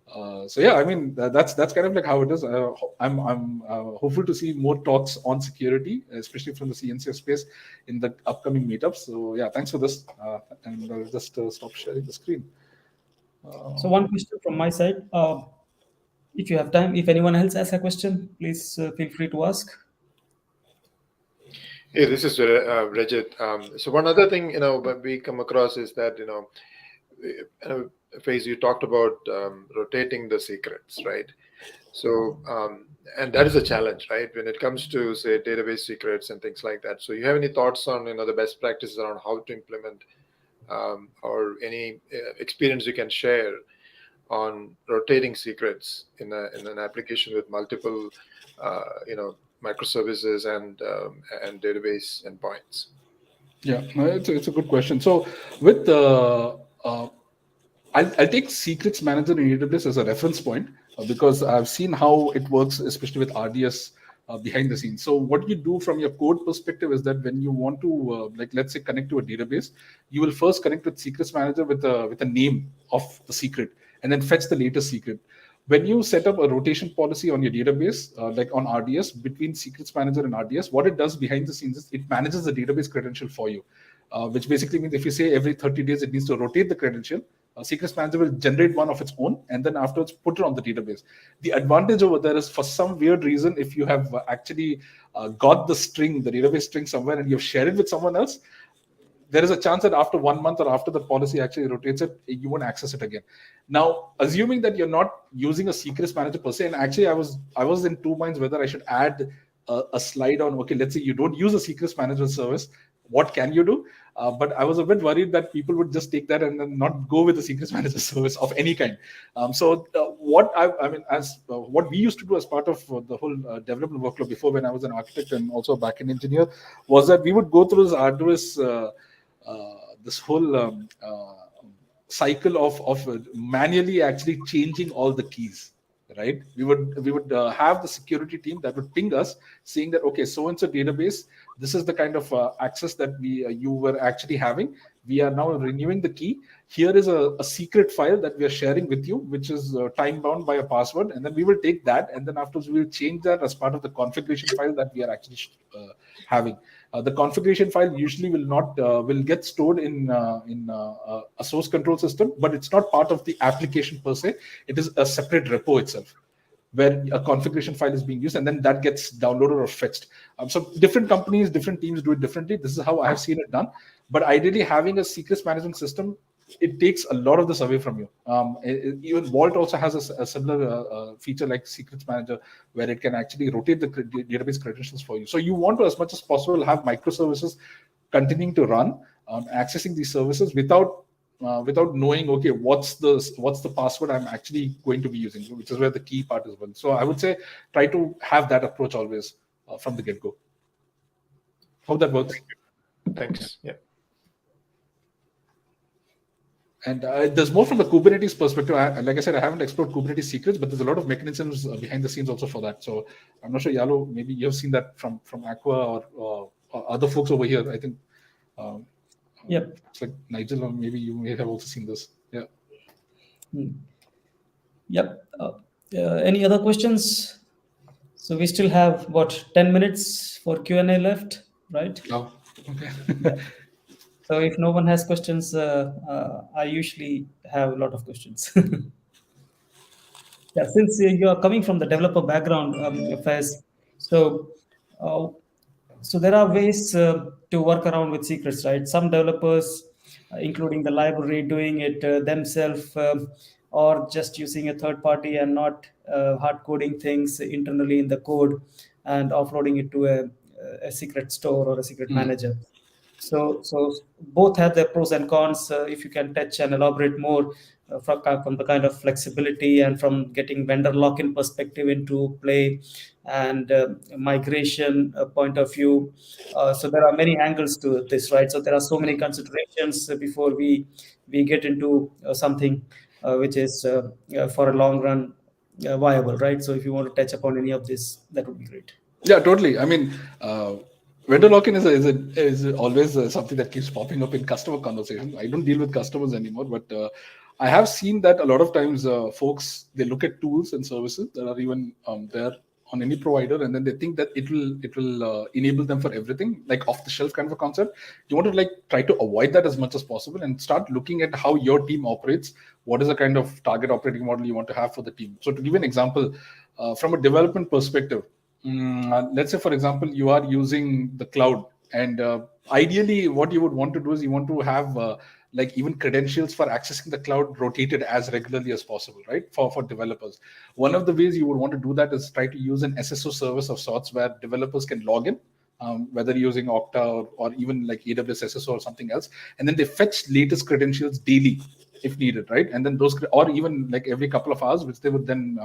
C: So yeah, I mean that's kind of like how it is. I'm hopeful to see more talks on security, especially from the CNCF space in the upcoming meetups. So yeah, thanks for this, and I'll just stop sharing the screen.
B: So one question from my side. If you have time, if anyone else has a question, please feel free to ask.
A: Hey, this is Rajat. So one other thing, we come across is that, Faiz, you talked about rotating the secrets, right? So, and that is a challenge, right? When it comes to, say, database secrets and things like that. So you have any thoughts on, the best practices around how to implement or any experience you can share on rotating secrets in an application with multiple, microservices and database endpoints?
C: Yeah, it's a good question. So with I'll take Secrets Manager in AWS as a reference point because I've seen how it works, especially with RDS behind the scenes. So what you do from your code perspective is that when you want to, let's say, connect to a database, you will first connect with Secrets Manager with a name of the secret, and then fetch the latest secret. When you set up a rotation policy on your database, like on RDS, between Secrets Manager and RDS, what it does behind the scenes is it manages the database credential for you, which basically means if you say every 30 days it needs to rotate the credential, Secrets Manager will generate one of its own and then afterwards put it on the database. The advantage over there is, for some weird reason, if you have actually got the database string somewhere and you've shared it with someone else, there is a chance that after 1 month or after the policy actually rotates it, you won't access it again. Now, assuming that you're not using a Secrets Manager per se, and actually I was in two minds whether I should add a slide on, okay, let's say you don't use a Secrets Manager service, what can you do? But I was a bit worried that people would just take that and then not go with the Secrets Manager service of any kind. What we used to do as part of the whole development workflow before, when I was an architect and also a backend engineer, was that we would go through this arduous this whole cycle of manually actually changing all the keys. Right, we would have the security team that would ping us saying that, okay, so and so database, this is the kind of access that you were actually having. We are now renewing the key. Here is a secret file that we are sharing with you, which is time bound by a password, and then we will take that, and then afterwards we will change that as part of the configuration file that we are actually having. The configuration file usually will get stored in a source control system, but it's not part of the application per se. It is a separate repo itself, where a configuration file is being used, and then that gets downloaded or fetched. So different companies, different teams do it differently. This is how I have seen it done. But ideally, having a secrets management system, it takes a lot of this away from you. Even Vault also has a similar feature like Secrets Manager, where it can actually rotate the database credentials for you. So you want to, as much as possible, have microservices continuing to run, accessing these services without knowing, okay, what's the password I'm actually going to be using, which is where the key part is. So I would say try to have that approach always from the get-go. Hope that works.
A: Thanks. Yeah.
C: And there's more from the Kubernetes perspective. Like I said, I haven't explored Kubernetes secrets, but there's a lot of mechanisms behind the scenes also for that. So I'm not sure, Yalo, maybe you've seen that from Aqua or other folks over here. I think.
B: Yep.
C: It's like Nigel, or maybe you may have also seen this. Yeah.
B: Yep. Any other questions? So we still have 10 minutes for Q&A left, right?
C: Oh, okay.
B: So if no one has questions, I usually have a lot of questions. Yeah, since you are coming from the developer background, Faiz, so there are ways to work around with secrets, right? Some developers, including the library, doing it themselves, or just using a third party and not hard coding things internally in the code and offloading it to a secret store or a secret manager. So both have their pros and cons. If you can touch and elaborate more from the kind of flexibility and from getting vendor lock-in perspective into play and migration point of view. So there are many angles to this, right? So there are so many considerations before we get into something which is for a long run viable, right? So if you want to touch upon any of this, that would be great.
C: Yeah, totally. I mean, vendor lock-in is always something that keeps popping up in customer conversations. I don't deal with customers anymore, but I have seen that a lot of times folks, they look at tools and services that are even there on any provider, and then they think that it will enable them for everything, like off the shelf kind of a concept. You want to like try to avoid that as much as possible and start looking at how your team operates. What is the kind of target operating model you want to have for the team? So to give you an example, from a development perspective, let's say for example you are using the cloud, and ideally what you would want to do is you want to have like even credentials for accessing the cloud rotated as regularly as possible, right? For developers. One of the ways you would want to do that is try to use an SSO service of sorts where developers can log in, whether using Okta or even like AWS SSO or something else, and then they fetch latest credentials daily if needed, right? And then those, or even like every couple of hours, which they would then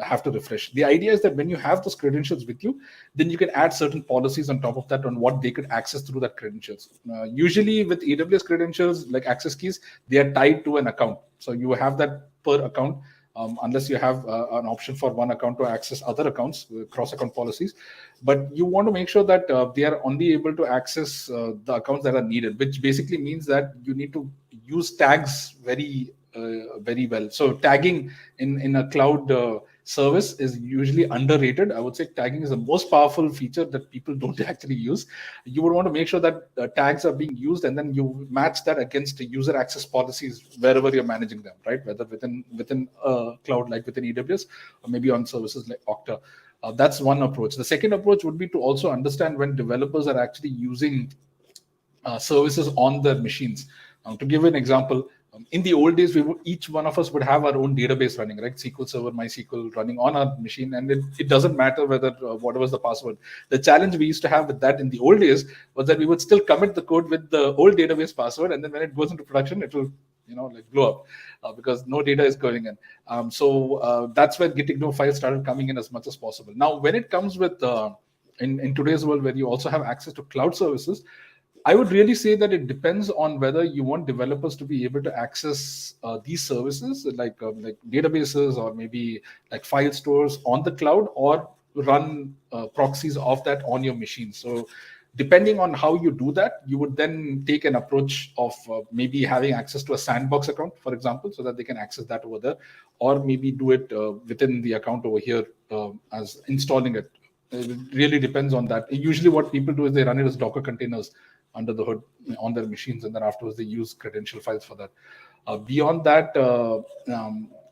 C: have to refresh. The idea is that when you have those credentials with you, then you can add certain policies on top of that on what they could access through that credentials. Usually with AWS credentials, like access keys, they are tied to an account. So you have that per account, unless you have an option for one account to access other accounts, cross-account policies. But you want to make sure that they are only able to access the accounts that are needed, which basically means that you need to use tags very well. So tagging in a cloud service is usually underrated. I would say tagging is the most powerful feature that people don't actually use. You would want to make sure that tags are being used, and then you match that against the user access policies wherever you're managing them, right? Whether within a cloud like within AWS, or maybe on services like Okta. That's one approach. The second approach would be to also understand when developers are actually using services on their machines. To give an example, in the old days, each one of us would have our own database running, right? SQL Server, MySQL running on our machine, and it doesn't matter whether what was the password. The challenge we used to have with that in the old days was that we would still commit the code with the old database password, and then when it goes into production, it will like blow up because no data is going in. So that's where Git ignore files started coming in as much as possible. Now, when it comes with in today's world where you also have access to cloud services, I would really say that it depends on whether you want developers to be able to access these services like databases or maybe like file stores on the cloud, or run proxies of that on your machine. So depending on how you do that, you would then take an approach of maybe having access to a sandbox account, for example, so that they can access that over there, or maybe do it within the account over here as installing it. It really depends on that. Usually what people do is they run it as Docker containers under the hood on their machines, and then afterwards they use credential files for that. Beyond that,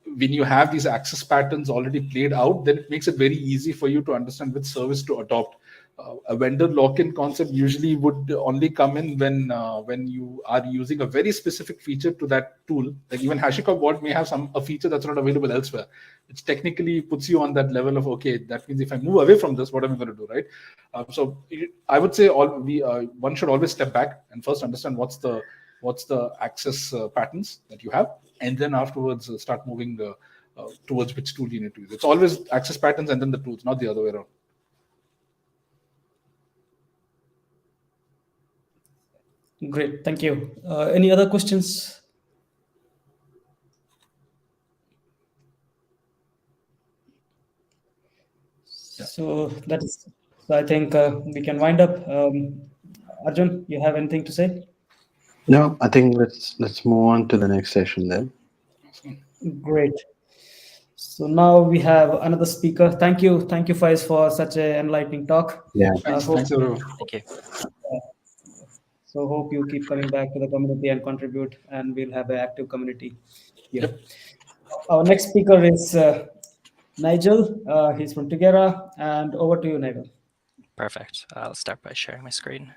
C: when you have these access patterns already played out, then it makes it very easy for you to understand which service to adopt. A vendor lock-in concept usually would only come in when you are using a very specific feature to that tool. Like even HashiCorp Vault may have a feature that's not available elsewhere, which technically puts you on that level of, okay, that means if I move away from this, what am I going to do, right? So I would say one should always step back and first understand what's the access patterns that you have, and then afterwards start moving towards which tool you need to use. It's always access patterns and then the tools, not the other way around.
B: Great, thank you. Any other questions?
C: Yeah.
B: So I think we can wind up. Arjun, you have anything to say?
E: No, I think let's move on to the next session then.
B: Great. So now we have another speaker. Thank you, Faiz, for such an enlightening talk.
E: Yeah.
C: Thanks everyone.
D: Thank you.
B: So hope you keep coming back to the community and contribute, and we'll have an active community here.
C: Yep.
B: Our next speaker is Nigel. He's from Tigera, and over to you, Nigel.
F: Perfect. I'll start by sharing my screen.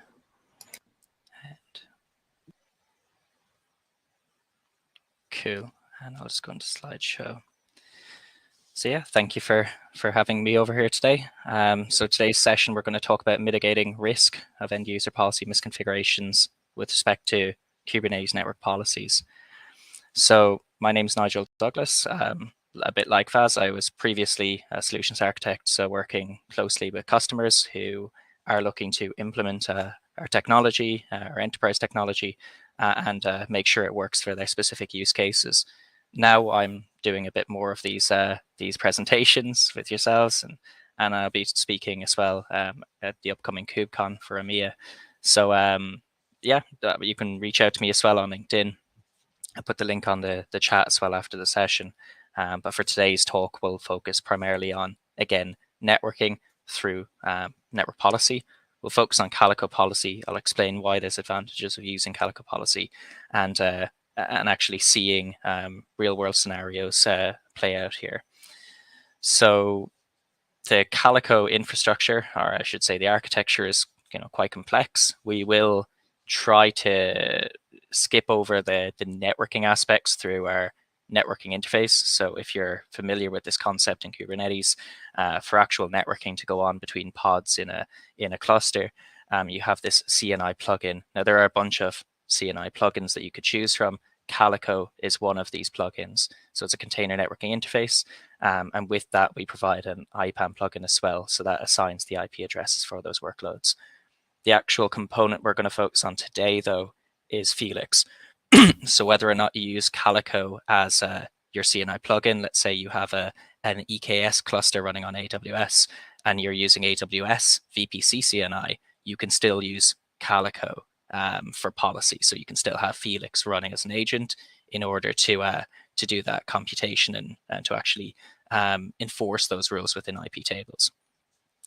F: Cool. And I'll just go into slideshow. So yeah, thank you for having me over here today. So today's session, we're going to talk about mitigating risk of end user policy misconfigurations with respect to Kubernetes network policies. So my name is Nigel Douglas. A bit like Faz, I was previously a solutions architect, so working closely with customers who are looking to implement our technology, our enterprise technology, and make sure it works for their specific use cases. Now I'm doing a bit more of these presentations with yourselves, and I'll be speaking as well at the upcoming KubeCon for EMEA. So yeah, you can reach out to me as well on LinkedIn. I'll put the link on the chat as well after the session. But for today's talk, we'll focus primarily on, again, networking through network policy. We'll focus on Calico Policy. I'll explain why there's advantages of using Calico Policy and actually seeing real-world scenarios play out here. So the Calico infrastructure, or I should say the architecture, is quite complex. We will try to skip over the networking aspects through our networking interface. So if you're familiar with this concept in Kubernetes, for actual networking to go on between pods in a cluster, you have this CNI plugin. Now there are a bunch of CNI plugins that you could choose from. Calico is one of these plugins. So it's a container networking interface. And with that, we provide an IPAM plugin as well. So that assigns the IP addresses for those workloads. The actual component we're going to focus on today, though, is Felix. So whether or not you use Calico as your CNI plugin, let's say you have an EKS cluster running on AWS and you're using AWS VPC CNI, you can still use Calico for policy. So you can still have Felix running as an agent in order to do that computation and to actually enforce those rules within IP tables.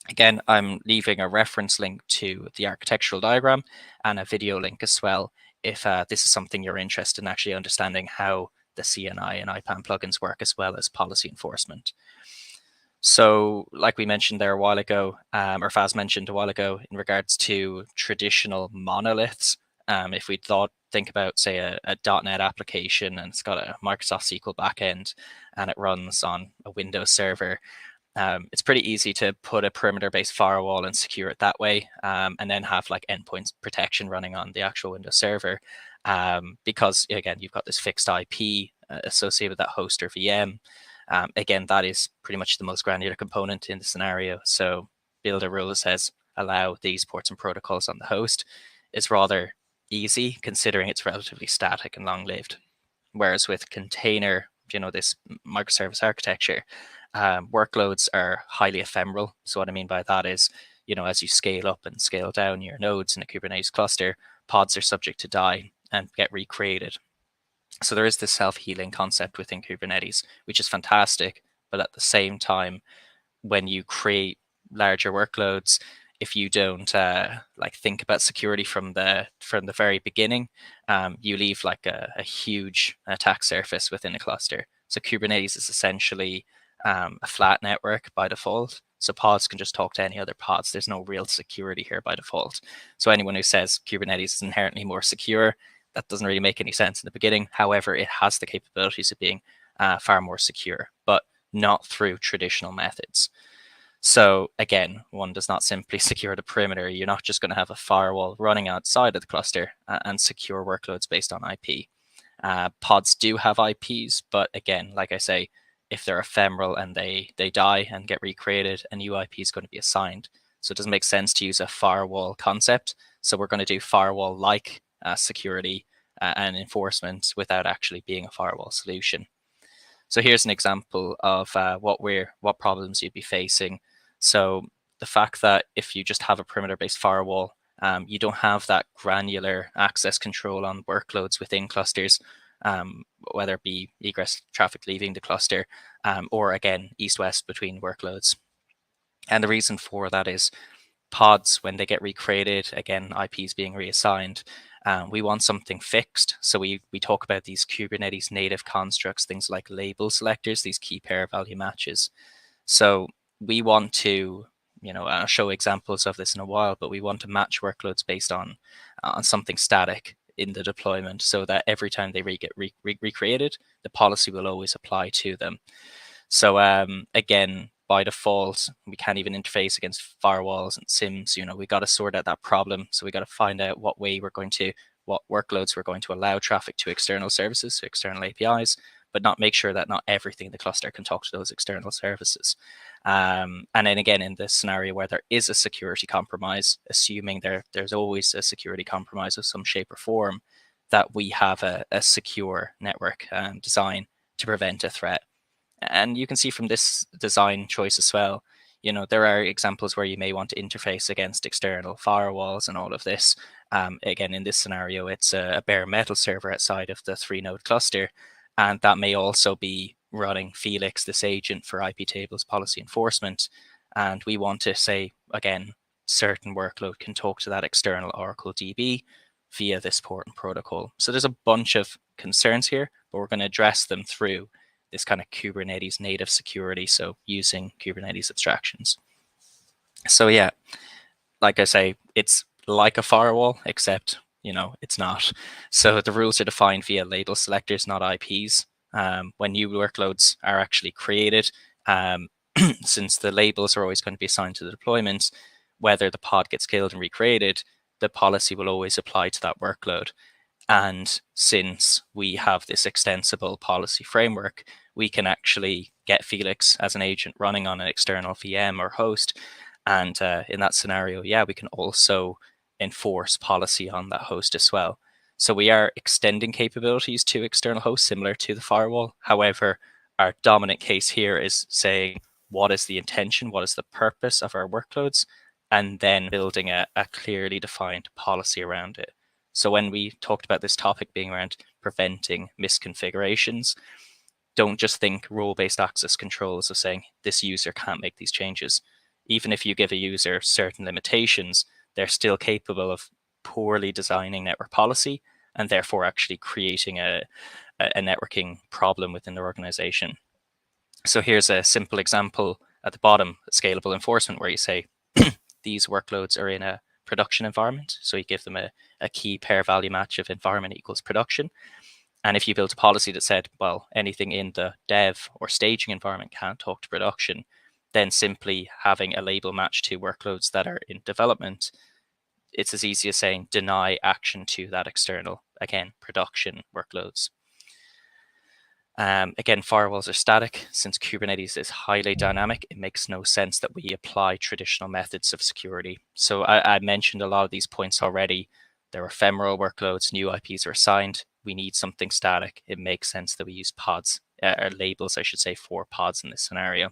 F: Again, I'm leaving a reference link to the architectural diagram and a video link as well if this is something you're interested in actually understanding how the CNI and IPAM plugins work as well as policy enforcement. So like we mentioned there a while ago, or Faz mentioned a while ago, in regards to traditional monoliths, if we think about, say, a .NET application and it's got a Microsoft SQL backend and it runs on a Windows server, it's pretty easy to put a perimeter-based firewall and secure it that way, and then have like endpoint protection running on the actual Windows server, because again, you've got this fixed IP associated with that host or VM. Again, that is pretty much the most granular component in the scenario. So build a rule that says allow these ports and protocols on the host is rather easy, considering it's relatively static and long-lived. Whereas with container, this microservice architecture, workloads are highly ephemeral. So what I mean by that is, as you scale up and scale down your nodes in a Kubernetes cluster, pods are subject to die and get recreated. So there is this self-healing concept within Kubernetes, which is fantastic. But at the same time, when you create larger workloads, if you don't think about security from the very beginning, you leave like a huge attack surface within a cluster. So Kubernetes is essentially a flat network by default. So pods can just talk to any other pods. There's no real security here by default. So anyone who says Kubernetes is inherently more secure, that doesn't really make any sense in the beginning. However, it has the capabilities of being far more secure, but not through traditional methods. So again, one does not simply secure the perimeter. You're not just going to have a firewall running outside of the cluster and secure workloads based on IP. Pods do have IPs, but again, like I say, if they're ephemeral and they die and get recreated, a new IP is going to be assigned. So it doesn't make sense to use a firewall concept. So we're going to do firewall-like security and enforcement without actually being a firewall solution. So here's an example of what problems you'd be facing. So the fact that if you just have a perimeter-based firewall, you don't have that granular access control on workloads within clusters, whether it be egress traffic leaving the cluster, or again, east-west between workloads. And the reason for that is pods, when they get recreated, again, IPs being reassigned, we want something fixed. So we talk about these Kubernetes native constructs, things like label selectors, these key pair value matches. So we want to, I'll show examples of this in a while, but we want to match workloads based on something static in the deployment, so that every time they get recreated, the policy will always apply to them. So again, by default, we can't even interface against firewalls and SIMs. We got to sort out that problem. So we got to find out what workloads we're going to allow traffic to external services, to external APIs, but make sure that not everything in the cluster can talk to those external services. And then again, in this scenario where there is a security compromise, assuming there's always a security compromise of some shape or form, that we have a secure network design to prevent a threat. And you can see from this design choice as well, there are examples where you may want to interface against external firewalls and all of this. Again, in this scenario, it's a bare metal server outside of the 3-node cluster, and that may also be running Felix, this agent for IP tables policy enforcement. And we want to say, again, certain workload can talk to that external Oracle DB via this port and protocol. So there's a bunch of concerns here, but we're going to address them through this kind of Kubernetes native security, so using Kubernetes abstractions. So yeah, like I say, it's like a firewall, except, it's not. So the rules are defined via label selectors, not IPs. When new workloads are actually created, since the labels are always going to be assigned to the deployment, whether the pod gets killed and recreated, the policy will always apply to that workload. And since we have this extensible policy framework, we can actually get Felix as an agent running on an external VM or host. And in that scenario, yeah, we can also enforce policy on that host as well. So we are extending capabilities to external hosts similar to the firewall. However, our dominant case here is saying, what is the intention? What is the purpose of our workloads? And then building a clearly defined policy around it. So when we talked about this topic being around preventing misconfigurations, don't just think role-based access controls of saying this user can't make these changes. Even if you give a user certain limitations, they're still capable of poorly designing network policy and therefore actually creating a networking problem within their organization. So here's a simple example at the bottom, scalable enforcement, where you say these workloads are in a production environment. So you give them a key pair value match of environment equals production. And if you built a policy that said, well, anything in the dev or staging environment can't talk to production, then simply having a label match to workloads that are in development, it's as easy as saying deny action to that external, again, production workloads. Again, firewalls are static. Since Kubernetes is highly dynamic, it makes no sense that we apply traditional methods of security. So I mentioned a lot of these points already. There are ephemeral workloads, new IPs are assigned. We need something static. It makes sense that we use pods, or labels, I should say, for pods in this scenario.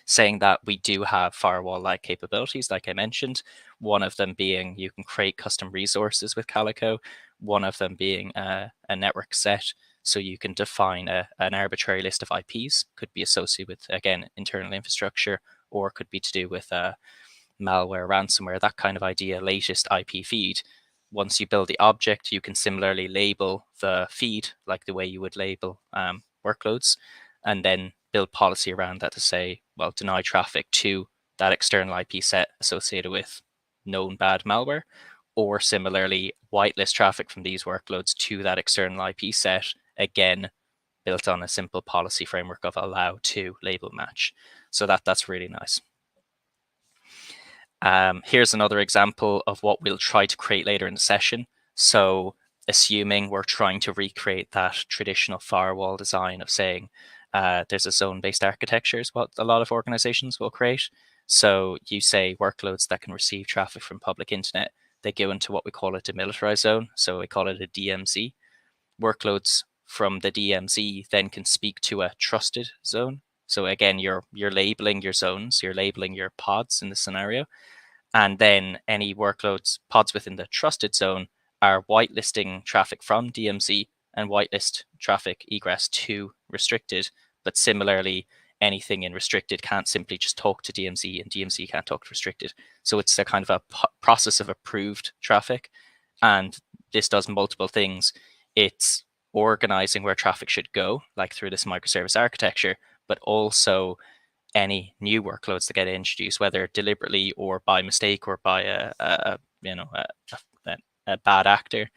F: Saying that we do have firewall-like capabilities, like I mentioned, one of them being you can create custom resources with Calico, one of them being a network set. So you can define an arbitrary list of IPs, could be associated with, again, internal infrastructure, or could be to do with malware, ransomware, that kind of idea, latest IP feed. Once you build the object, you can similarly label the feed like the way you would label workloads, and then build policy around that to say, well, deny traffic to that external IP set associated with known bad malware, or similarly whitelist traffic from these workloads to that external IP set, again, built on a simple policy framework of allow to label match. So that's really nice. Here's another example of what we'll try to create later in the session. So assuming we're trying to recreate that traditional firewall design of saying there's a zone-based architecture is what a lot of organizations will create. So you say workloads that can receive traffic from public internet, they go into what we call a demilitarized zone. So we call it a DMZ. Workloads from the DMZ then can speak to a trusted zone. So again, you're labeling your zones, you're labeling your pods in the scenario. And then any workloads, pods within the trusted zone are whitelisting traffic from DMZ and whitelist traffic egress to restricted. But similarly, anything in restricted can't simply just talk to DMZ and DMZ can't talk to restricted. So it's a kind of a process of approved traffic. And this does multiple things. It's organizing where traffic should go, like through this microservice architecture, but also any new workloads that get introduced, whether deliberately or by mistake or by a bad actor,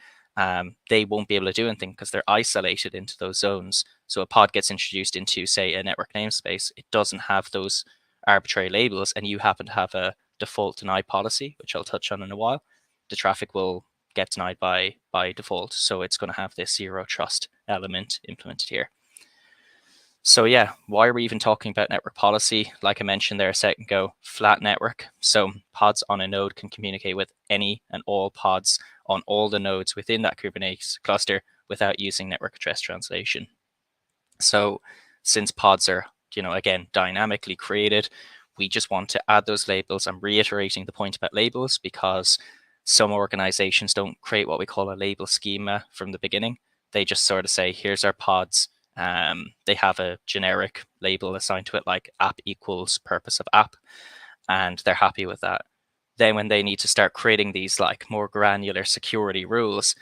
F: they won't be able to do anything because they're isolated into those zones. So a pod gets introduced into, say, a network namespace. It doesn't have those arbitrary labels, and you happen to have a default deny policy, which I'll touch on in a while. The traffic will get denied by default. So it's going to have this zero trust element implemented here. So yeah, why are we even talking about network policy? Like I mentioned there a second ago, flat network. So pods on a node can communicate with any and all pods on all the nodes within that Kubernetes cluster without using network address translation. So since pods are, again, dynamically created, we just want to add those labels. I'm reiterating the point about labels because some organizations don't create what we call a label schema from the beginning. They just sort of say, here's our pods. They have a generic label assigned to it, like app equals purpose of app, and they're happy with that. Then when they need to start creating these like more granular security rules,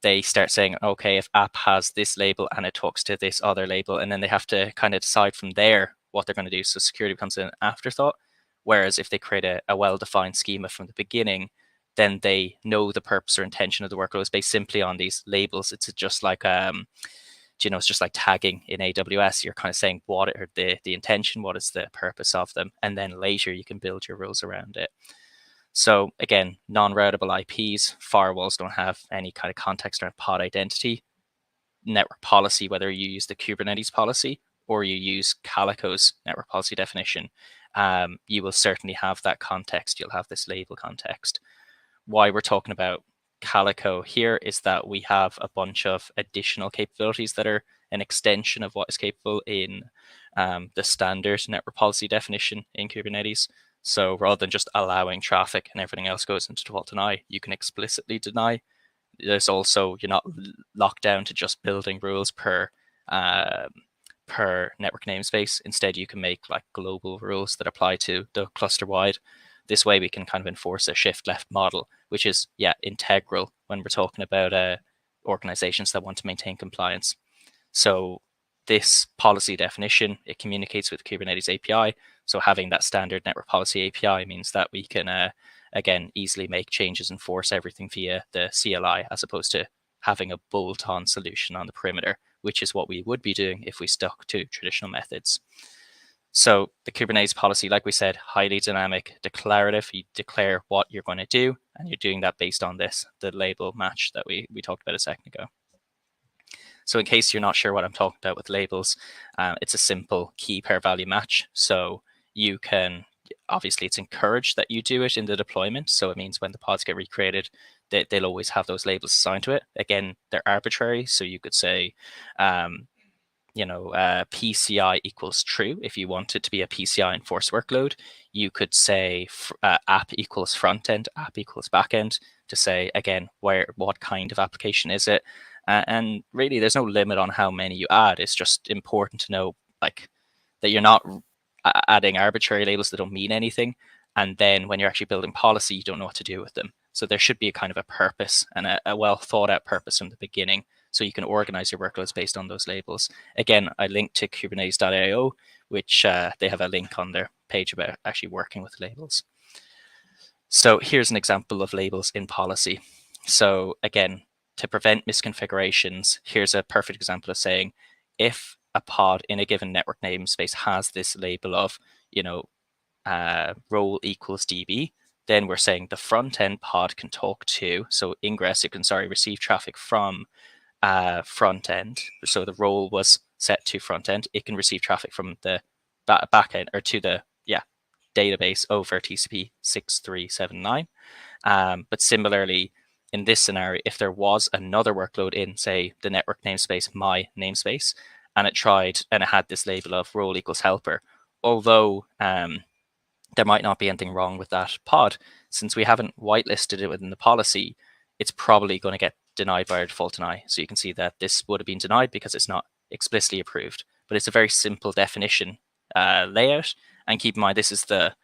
F: they start saying, okay, if app has this label and it talks to this other label, and then they have to kind of decide from there what they're going to do. So security becomes an afterthought. Whereas if they create a well-defined schema from the beginning, then they know the purpose or intention of the workload is based simply on these labels. It's just like, it's just like tagging in AWS. You're kind of saying what are the intention, what is the purpose of them, and then later you can build your rules around it. So again, non-routable IPs, firewalls don't have any kind of context around pod identity. Network policy, whether you use the Kubernetes policy or you use Calico's network policy definition, you will certainly have that context. You'll have this label context. Why we're talking about Calico here is that we have a bunch of additional capabilities that are an extension of what is capable in the standard network policy definition in Kubernetes. So rather than just allowing traffic and everything else goes into default deny, you can explicitly deny. There's also, you're not locked down to just building rules per network namespace. Instead, you can make like global rules that apply to the cluster wide. This way we can kind of enforce a shift left model, which is, integral when we're talking about organizations that want to maintain compliance. So this policy definition, it communicates with Kubernetes API. So having that standard network policy API means that we can, again, easily make changes and force everything via the CLI, as opposed to having a bolt-on solution on the perimeter, which is what we would be doing if we stuck to traditional methods. So the Kubernetes policy, like we said, highly dynamic, declarative. You declare what you're going to do, and you're doing that based on the label match that we talked about a second ago. So in case you're not sure what I'm talking about with labels, it's a simple key pair value match. So you can, obviously it's encouraged that you do it in the deployment. So it means when the pods get recreated, they'll always have those labels assigned to it. Again, they're arbitrary. So you could say, PCI equals true. If you want it to be a PCI enforced workload, you could say app equals front end, app equals back end, to say, again, what kind of application is it? And really, there's no limit on how many you add. It's just important to know like that you're not adding arbitrary labels that don't mean anything. And then when you're actually building policy, you don't know what to do with them. So there should be a kind of a purpose and a well thought out purpose from the beginning. So you can organize your workloads based on those labels. Again, I linked to Kubernetes.io, which they have a link on their page about actually working with labels. So here's an example of labels in policy. So again, to prevent misconfigurations, here's a perfect example of saying, if a pod in a given network namespace has this label of, role equals DB, then we're saying the front end pod can talk to, so ingress, it can, receive traffic from front end. So the role was set to front end. It can receive traffic from the back end, or to the database over TCP 6379. But similarly, in this scenario, if there was another workload in, say, the network namespace, my namespace, and it had this label of role equals helper, although there might not be anything wrong with that pod, since we haven't whitelisted it within the policy, it's probably going to get denied by our default deny. So you can see that this would have been denied because it's not explicitly approved. But it's a very simple definition layout. And keep in mind, this is the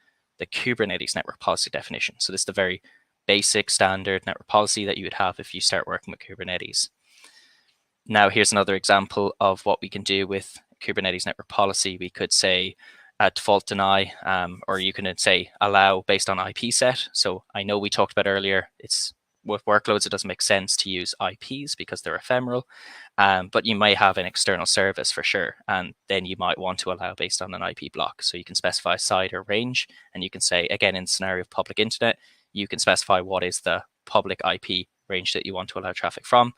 F: Kubernetes network policy definition. So this is the very basic standard network policy that you would have if you start working with Kubernetes. Now, here's another example of what we can do with Kubernetes network policy. We could say default deny, or you can say allow based on IP set. So I know we talked about earlier, it's with workloads, it doesn't make sense to use IPs because they're ephemeral, but you may have an external service for sure. And then you might want to allow based on an IP block. So you can specify side or range, and you can say, again, in the scenario of public internet, you can specify what is the public IP range that you want to allow traffic from.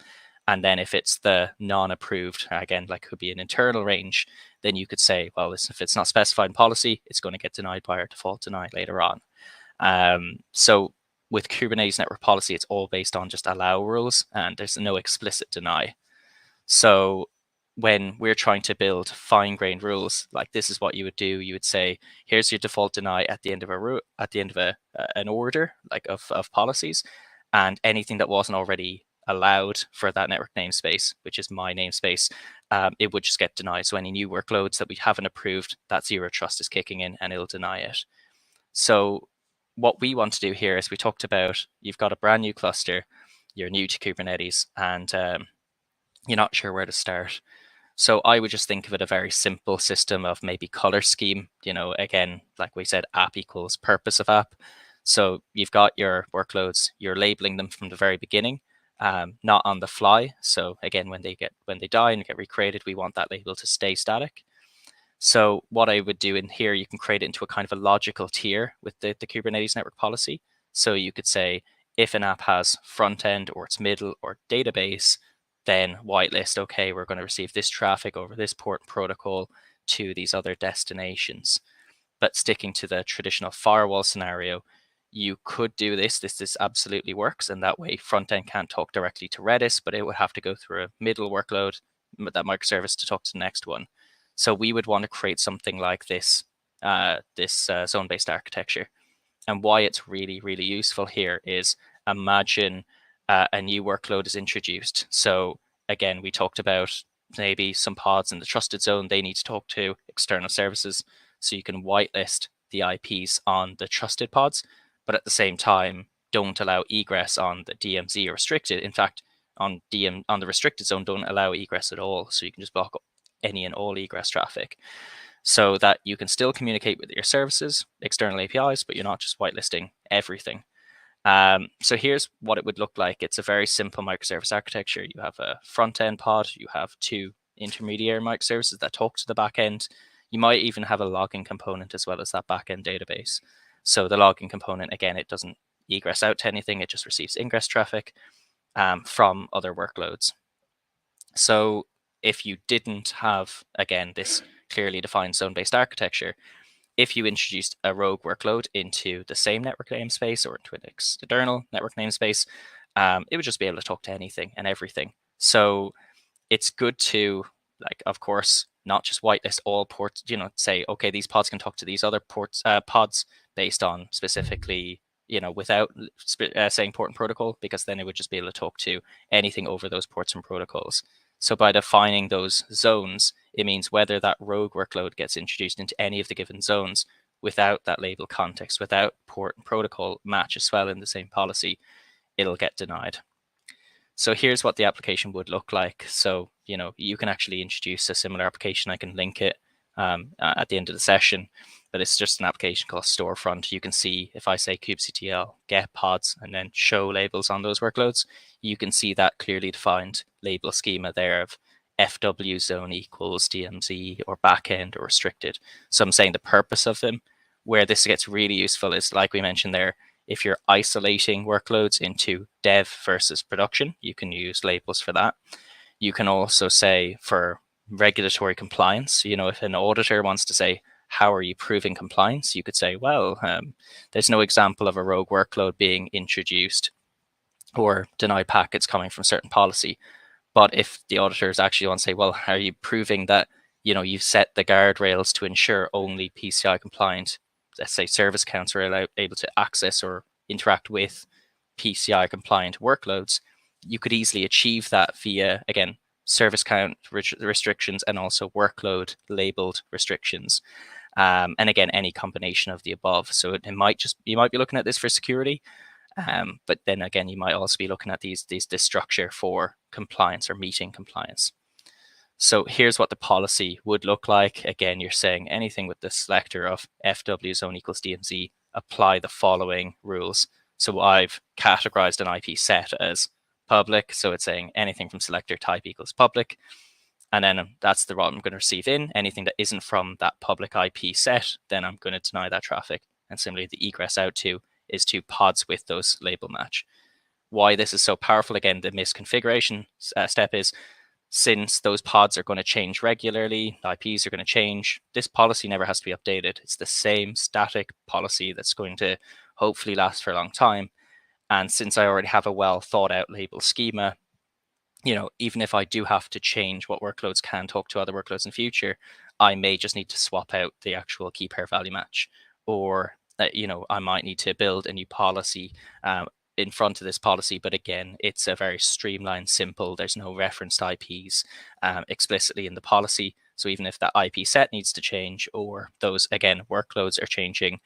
F: And then if it's the non-approved, again, like could be an internal range, then you could say, well, listen, if it's not specified in policy, it's going to get denied by our default deny later on. So with Kubernetes network policy, it's all based on just allow rules, and there's no explicit deny. So when we're trying to build fine-grained rules, like this is what you would do. You would say, here's your default deny at the end of an order, like of policies. and anything that wasn't already allowed for that network namespace, which is my namespace, it would just get denied. So any new workloads that we haven't approved, that zero trust is kicking in and it'll deny it. So what we want to do here is we talked about, you've got a brand new cluster, you're new to Kubernetes, and you're not sure where to start. So I would just think of it a very simple system of maybe color scheme. Again, like we said, app equals purpose of app. So you've got your workloads, you're labeling them from the very beginning, not on the fly. So again, when they die and get recreated, we want that label to stay static. So what I would do in here, you can create it into a kind of a logical tier with the Kubernetes network policy. So you could say, if an app has front end or its middle or database, then whitelist, okay, we're going to receive this traffic over this port protocol to these other destinations. But sticking to the traditional firewall scenario, you could do this. This absolutely works. And that way front end can't talk directly to Redis, but it would have to go through a middle workload, that microservice, to talk to the next one. So we would want to create something like this, zone-based architecture. And why it's really, really useful here is, imagine a new workload is introduced. So again, we talked about maybe some pods in the trusted zone, they need to talk to external services. So you can whitelist the IPs on the trusted pods, but at the same time, don't allow egress on the DMZ or restricted. In fact, on the restricted zone, don't allow egress at all. So you can just block any and all egress traffic, so that you can still communicate with your services, external APIs, but you're not just whitelisting everything. So here's what it would look like. It's a very simple microservice architecture. You have a front-end pod, you have two intermediary microservices that talk to the backend. You might even have a logging component as well as that backend database. So the logging component, again, it doesn't egress out to anything, it just receives ingress traffic from other workloads. So if you didn't have, again, this clearly defined zone-based architecture, if you introduced a rogue workload into the same network namespace or into an external network namespace, it would just be able to talk to anything and everything. So it's good to, like, of course, not just whitelist all ports, say, okay, these pods can talk to these other pods based on specifically, without saying port and protocol, because then it would just be able to talk to anything over those ports and protocols. So by defining those zones, it means whether that rogue workload gets introduced into any of the given zones without that label context, without port and protocol match as well in the same policy, it'll get denied. So here's what the application would look like. So, you can actually introduce a similar application. I can link it at the end of the session, but it's just an application called Storefront. You can see if I say kubectl get pods and then show labels on those workloads, you can see that clearly defined label schema there of FW zone equals DMZ or backend or restricted. So I'm saying the purpose of them. Where this gets really useful is, like we mentioned there, if you're isolating workloads into dev versus production, you can use labels for that. You can also say for regulatory compliance, if an auditor wants to say, how are you proving compliance? You could say, well, there's no example of a rogue workload being introduced or denied packets coming from certain policy. But if the auditors actually want to say, well, are you proving that, you've set the guardrails to ensure only PCI compliant, let's say, service counts are able to access or interact with PCI compliant workloads, you could easily achieve that via, again, service count restrictions and also workload labeled restrictions. And again, any combination of the above. So you might be looking at this for security, but then again, you might also be looking at this structure for compliance or meeting compliance. So here's what the policy would look like. Again, you're saying anything with the selector of FW zone equals DMZ, apply the following rules. So I've categorized an IP set as public. So it's saying anything from selector type equals public. And then that's the what I'm going to receive in. Anything that isn't from that public IP set, then I'm going to deny that traffic. And similarly, the egress out to is to pods with those label match. Why this is so powerful, again, the misconfiguration step is, since those pods are going to change regularly, IPs are going to change, this policy never has to be updated. It's the same static policy that's going to hopefully last for a long time. And since I already have a well thought out label schema, even if I do have to change what workloads can talk to other workloads in future, I may just need to swap out the actual key pair value match, or I might need to build a new policy in front of this policy, but again, it's a very streamlined, simple. There's no referenced IPs explicitly in the policy. So even if that IP set needs to change, or those, again, workloads are changing,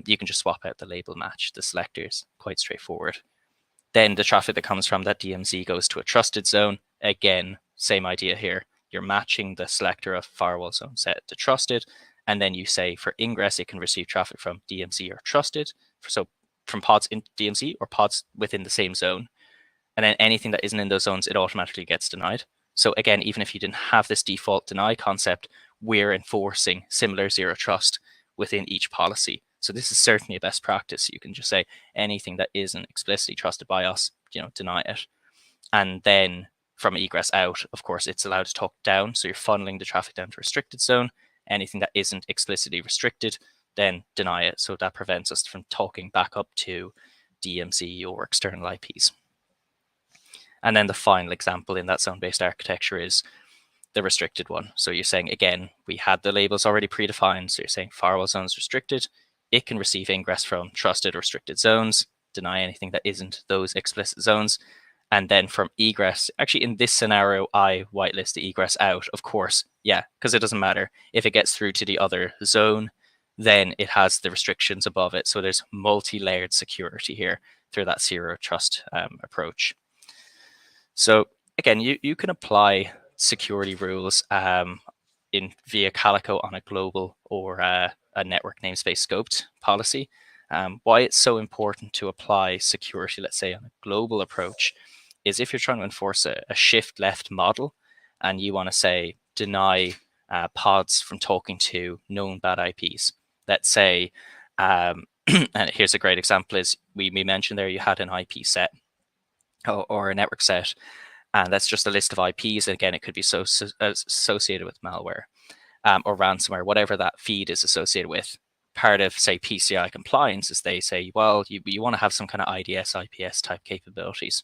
F: you can just swap out the label match, the selectors, quite straightforward. Then the traffic that comes from that DMZ goes to a trusted zone. Again, same idea here. You're matching the selector of firewall zone set to trusted. And then you say for ingress, it can receive traffic from DMZ or trusted. So from pods in DMZ or pods within the same zone. And then anything that isn't in those zones, it automatically gets denied. So again, even if you didn't have this default deny concept, we're enforcing similar zero trust within each policy. So this is certainly a best practice. You can just say anything that isn't explicitly trusted by us, deny it. And then from egress out, of course, it's allowed to talk down. So you're funneling the traffic down to restricted zone. Anything that isn't explicitly restricted, then deny it. So that prevents us from talking back up to DMZ or external IPs. And then the final example in that zone-based architecture is the restricted one. So you're saying, again, we had the labels already predefined. So you're saying firewall zones restricted. It can receive ingress from trusted restricted zones, deny anything that isn't those explicit zones. And then from egress, actually in this scenario, I whitelist the egress out, of course. Yeah, because it doesn't matter. If it gets through to the other zone, then it has the restrictions above it. So there's multi-layered security here through that zero trust approach. So again, you can apply security rules via Calico on a global or a network namespace scoped policy. Why it's so important to apply security, let's say, on a global approach is if you're trying to enforce a shift left model and you want to say deny pods from talking to known bad IPs. Let's say, and here's a great example is we mentioned there you had an IP set or a network set, and that's just a list of IPs. And again, it could be associated with malware or ransomware, whatever that feed is associated with. Part of, say, PCI compliance is they say, well, you want to have some kind of IDS, IPS type capabilities.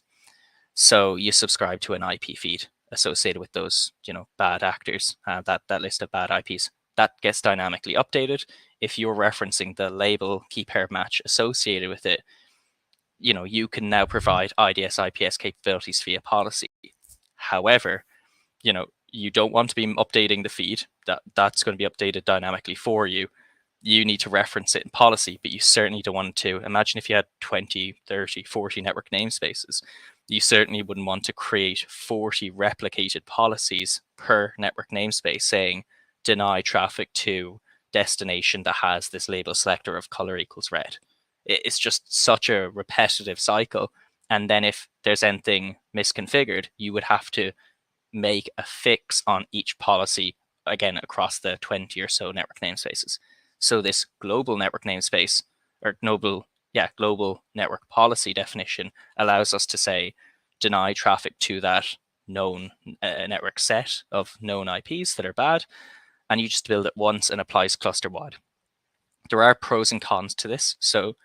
F: So you subscribe to an IP feed associated with those, bad actors, that list of bad IPs. That gets dynamically updated. If you're referencing the label key pair match associated with it, you can now provide IDS, IPS capabilities via policy. However, you don't want to be updating the feed. That's going to be updated dynamically for you. You need to reference it in policy, but you certainly don't want to. Imagine if you had 20, 30, 40 network namespaces. You certainly wouldn't want to create 40 replicated policies per network namespace saying deny traffic to destination that has this label selector of color equals red. It's just such a repetitive cycle. And then if there's anything misconfigured, you would have to make a fix on each policy, again, across the 20 or so network namespaces. So this global network namespace or global network policy definition allows us to say deny traffic to that known network set of known IPs that are bad, and you just build it once and applies cluster-wide. There are pros and cons to this. So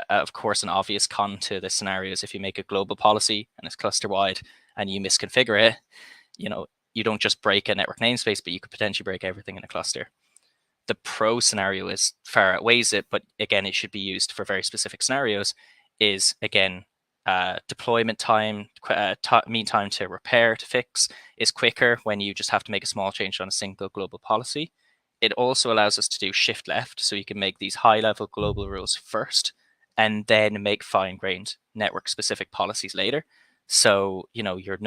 F: of course, an obvious con to this scenario is if you make a global policy and it's cluster-wide and you misconfigure it, you don't just break a network namespace, but you could potentially break everything in a cluster. The pro scenario is far outweighs it, but again, it should be used for very specific scenarios, is again, deployment time, mean time to repair, to fix is quicker when you just have to make a small change on a single global policy. It also allows us to do shift left, so you can make these high-level global rules first, and then make fine-grained network-specific policies later. So, you're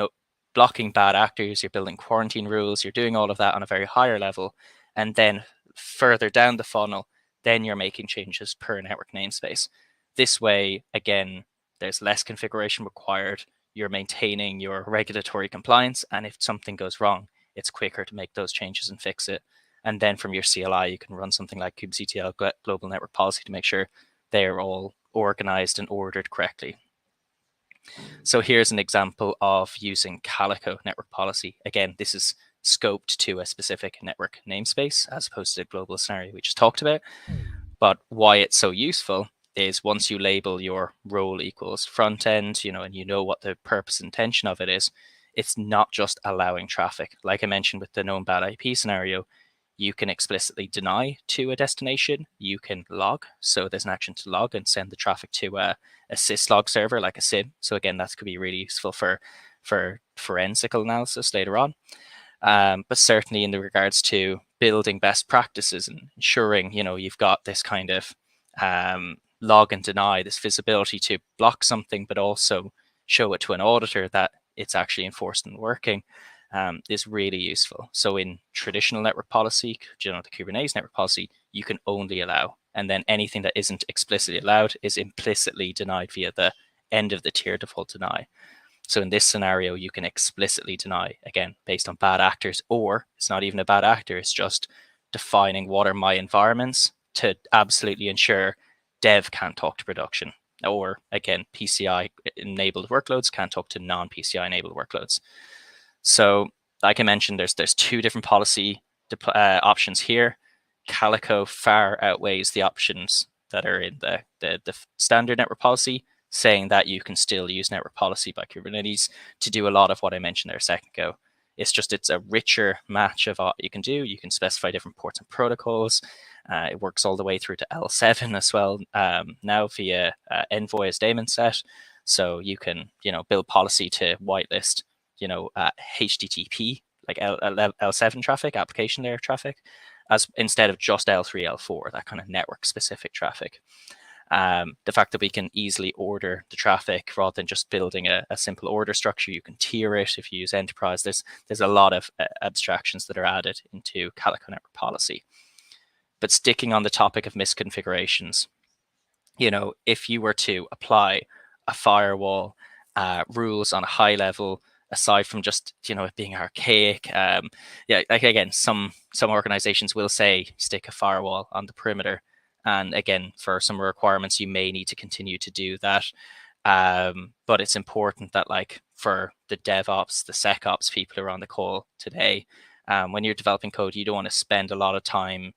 F: blocking bad actors, you're building quarantine rules, you're doing all of that on a very higher level, and then further down the funnel, then you're making changes per network namespace. This way, again, there's less configuration required, you're maintaining your regulatory compliance, and if something goes wrong, it's quicker to make those changes and fix it. And then from your CLI, you can run something like kubectl global network policy to make sure they're all organized and ordered correctly. So here's an example of using Calico network policy. Again, this is scoped to a specific network namespace as opposed to the global scenario we just talked about. But why it's so useful is once you label your role equals front end, and you know what the purpose and intention of it is, it's not just allowing traffic. Like I mentioned with the known bad IP scenario, you can explicitly deny to a destination. You can log. So there's an action to log and send the traffic to a syslog server like a Ssm. So again, that could be really useful for forensic analysis later on. But certainly in the regards to building best practices and ensuring, you've got this kind of log and deny, this visibility to block something, but also show it to an auditor that it's actually enforced and working, is really useful. So in traditional network policy, the Kubernetes network policy, you can only allow, and then anything that isn't explicitly allowed is implicitly denied via the end of the tier default deny. So in this scenario, you can explicitly deny, again, based on bad actors, or it's not even a bad actor, it's just defining what are my environments to absolutely ensure dev can't talk to production. Or again, PCI enabled workloads can't talk to non-PCI enabled workloads. So like I mentioned, there's two different policy options here. Calico far outweighs the options that are in the standard network policy, saying that you can still use network policy by Kubernetes to do a lot of what I mentioned there a second ago. It's a richer match of what you can do. You can specify different ports and protocols. It works all the way through to L7 as well now via Envoy as daemon set. So you can build policy to whitelist HTTP like L7 traffic, application layer traffic, as instead of just L3, L4, that kind of network specific traffic. The fact that we can easily order the traffic rather than just building a simple order structure, you can tier it if you use enterprise. There's a lot of abstractions that are added into Calico network policy. But sticking on the topic of misconfigurations, if you were to apply a firewall rules on a high level, aside from just it being archaic, like again, some organizations will say stick a firewall on the perimeter. And again, for some requirements, you may need to continue to do that. But it's important that, like, for the DevOps, the SecOps people who are on the call today, when you're developing code, you don't want to spend a lot of time,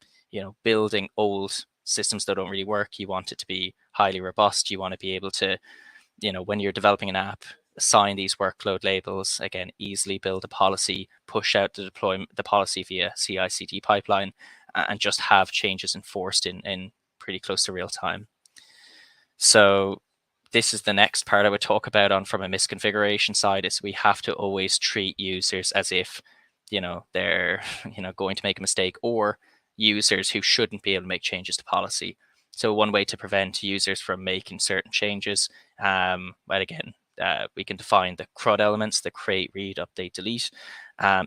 F: building old systems that don't really work. You want it to be highly robust. You want to be able to, when you're developing an app, assign these workload labels, again, easily build a policy, push out the policy via CI/CD pipeline, and just have changes enforced in pretty close to real time. So this is the next part I would talk about from a misconfiguration side, is we have to always treat users as if, they're, going to make a mistake, or users who shouldn't be able to make changes to policy. So one way to prevent users from making certain changes, but again, we can define the CRUD elements, the create, read, update, delete,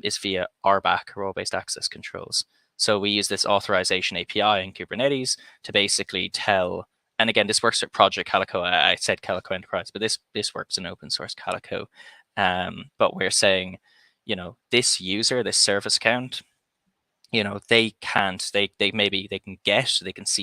F: is via RBAC, role-based access controls. So we use this authorization API in Kubernetes to basically tell, and again, this works with Project Calico. I said Calico Enterprise, but this works in open source Calico. But we're saying, this user, this service account, they can see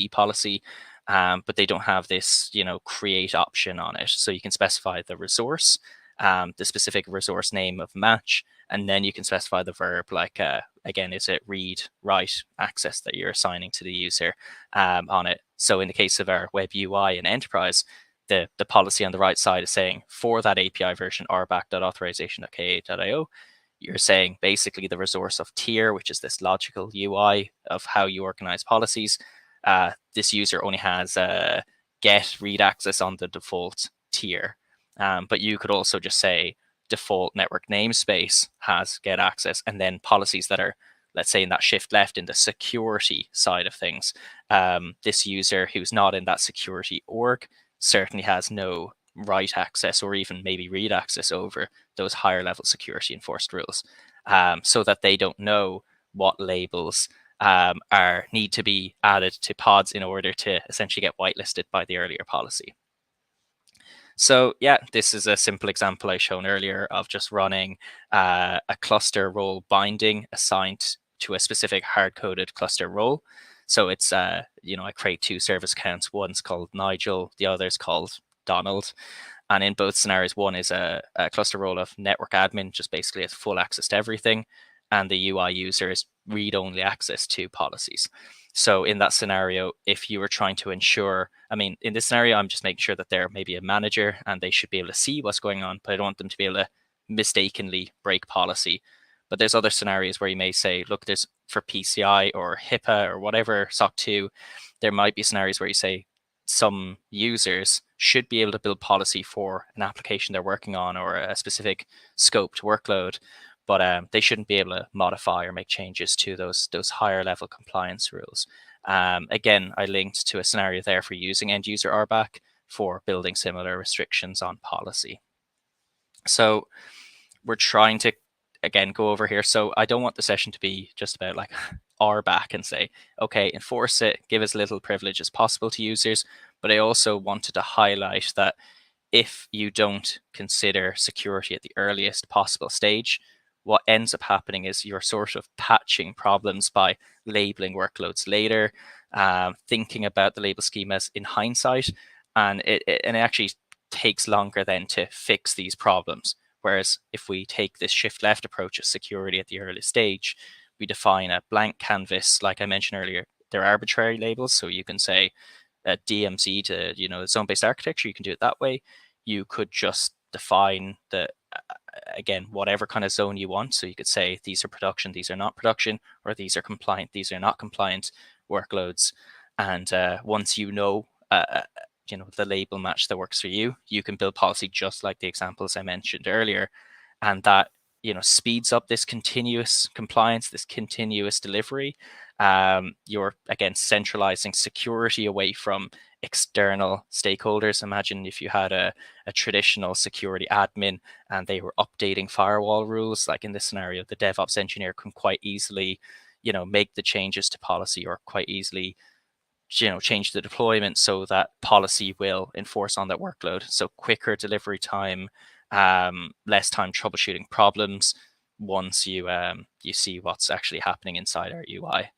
F: policy, but they don't have this, create option on it. So you can specify the resource, the specific resource name of match, and then you can specify the verb, like, again, is it read, write, access that you're assigning to the user on it. So in the case of our web UI and enterprise, the policy on the right side is saying, for that API version, rbac.authorization.ka.io, you're saying basically the resource of tier, which is this logical UI of how you organize policies. This user only has get read access on the default tier. But you could also just say default network namespace has get access, and then policies that are, let's say, in that shift left in the security side of things. This user who's not in that security org certainly has no write access or even maybe read access over those higher level security enforced rules, so that they don't know what labels need to be added to pods in order to essentially get whitelisted by the earlier policy. So yeah, this is a simple example I shown earlier of just running a cluster role binding assigned to a specific hard-coded cluster role. So it's, I create two service accounts. One's called Nigel, the other's called Donald. And in both scenarios, one is a cluster role of network admin, just basically has full access to everything. And the UI user is read-only access to policies. So in that scenario, if you were trying to ensure, in this scenario, I'm just making sure that they're maybe a manager and they should be able to see what's going on, but I don't want them to be able to mistakenly break policy. But there's other scenarios where you may say, look, there's for PCI or HIPAA or whatever, SOC 2, there might be scenarios where you say some users should be able to build policy for an application they're working on or a specific scoped workload, but they shouldn't be able to modify or make changes to those higher level compliance rules. Again, I linked to a scenario there for using end user RBAC for building similar restrictions on policy. So we're trying to, again, go over here. So I don't want the session to be just about like RBAC and say, okay, enforce it, give as little privilege as possible to users. But I also wanted to highlight that if you don't consider security at the earliest possible stage, what ends up happening is you're sort of patching problems by labeling workloads later, thinking about the label schemas in hindsight, and it actually takes longer then to fix these problems. Whereas if we take this shift left approach of security at the earliest stage, we define a blank canvas, like I mentioned earlier. They're arbitrary labels, so you can say a DMZ to zone-based architecture. You can do it that way. You could just define the again, whatever kind of zone you want. So you could say these are production, these are not production, or these are compliant, these are not compliant workloads. And once you know the label match that works for you, you can build policy just like the examples I mentioned earlier, and that speeds up this continuous compliance, this continuous delivery. You're again centralizing security away from external stakeholders. Imagine if you had a traditional security admin and they were updating firewall rules. Like in this scenario, the DevOps engineer can quite easily make the changes to policy, or quite easily change the deployment so that policy will enforce on that workload. So quicker delivery time, less time troubleshooting problems once you see what's actually happening inside our UI.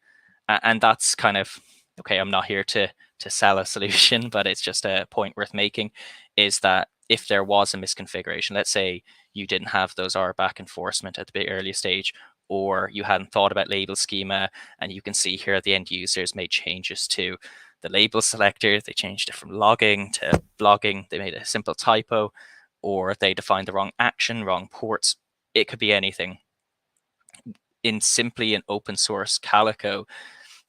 F: And that's kind of, okay, I'm not here to sell a solution, but it's just a point worth making, is that if there was a misconfiguration, let's say you didn't have those RBAC enforcement at the bit earlier stage, or you hadn't thought about label schema, and you can see here the end users made changes to the label selector, they changed it from logging to blogging, they made a simple typo, or they defined the wrong action, wrong ports. It could be anything. In simply an open source Calico,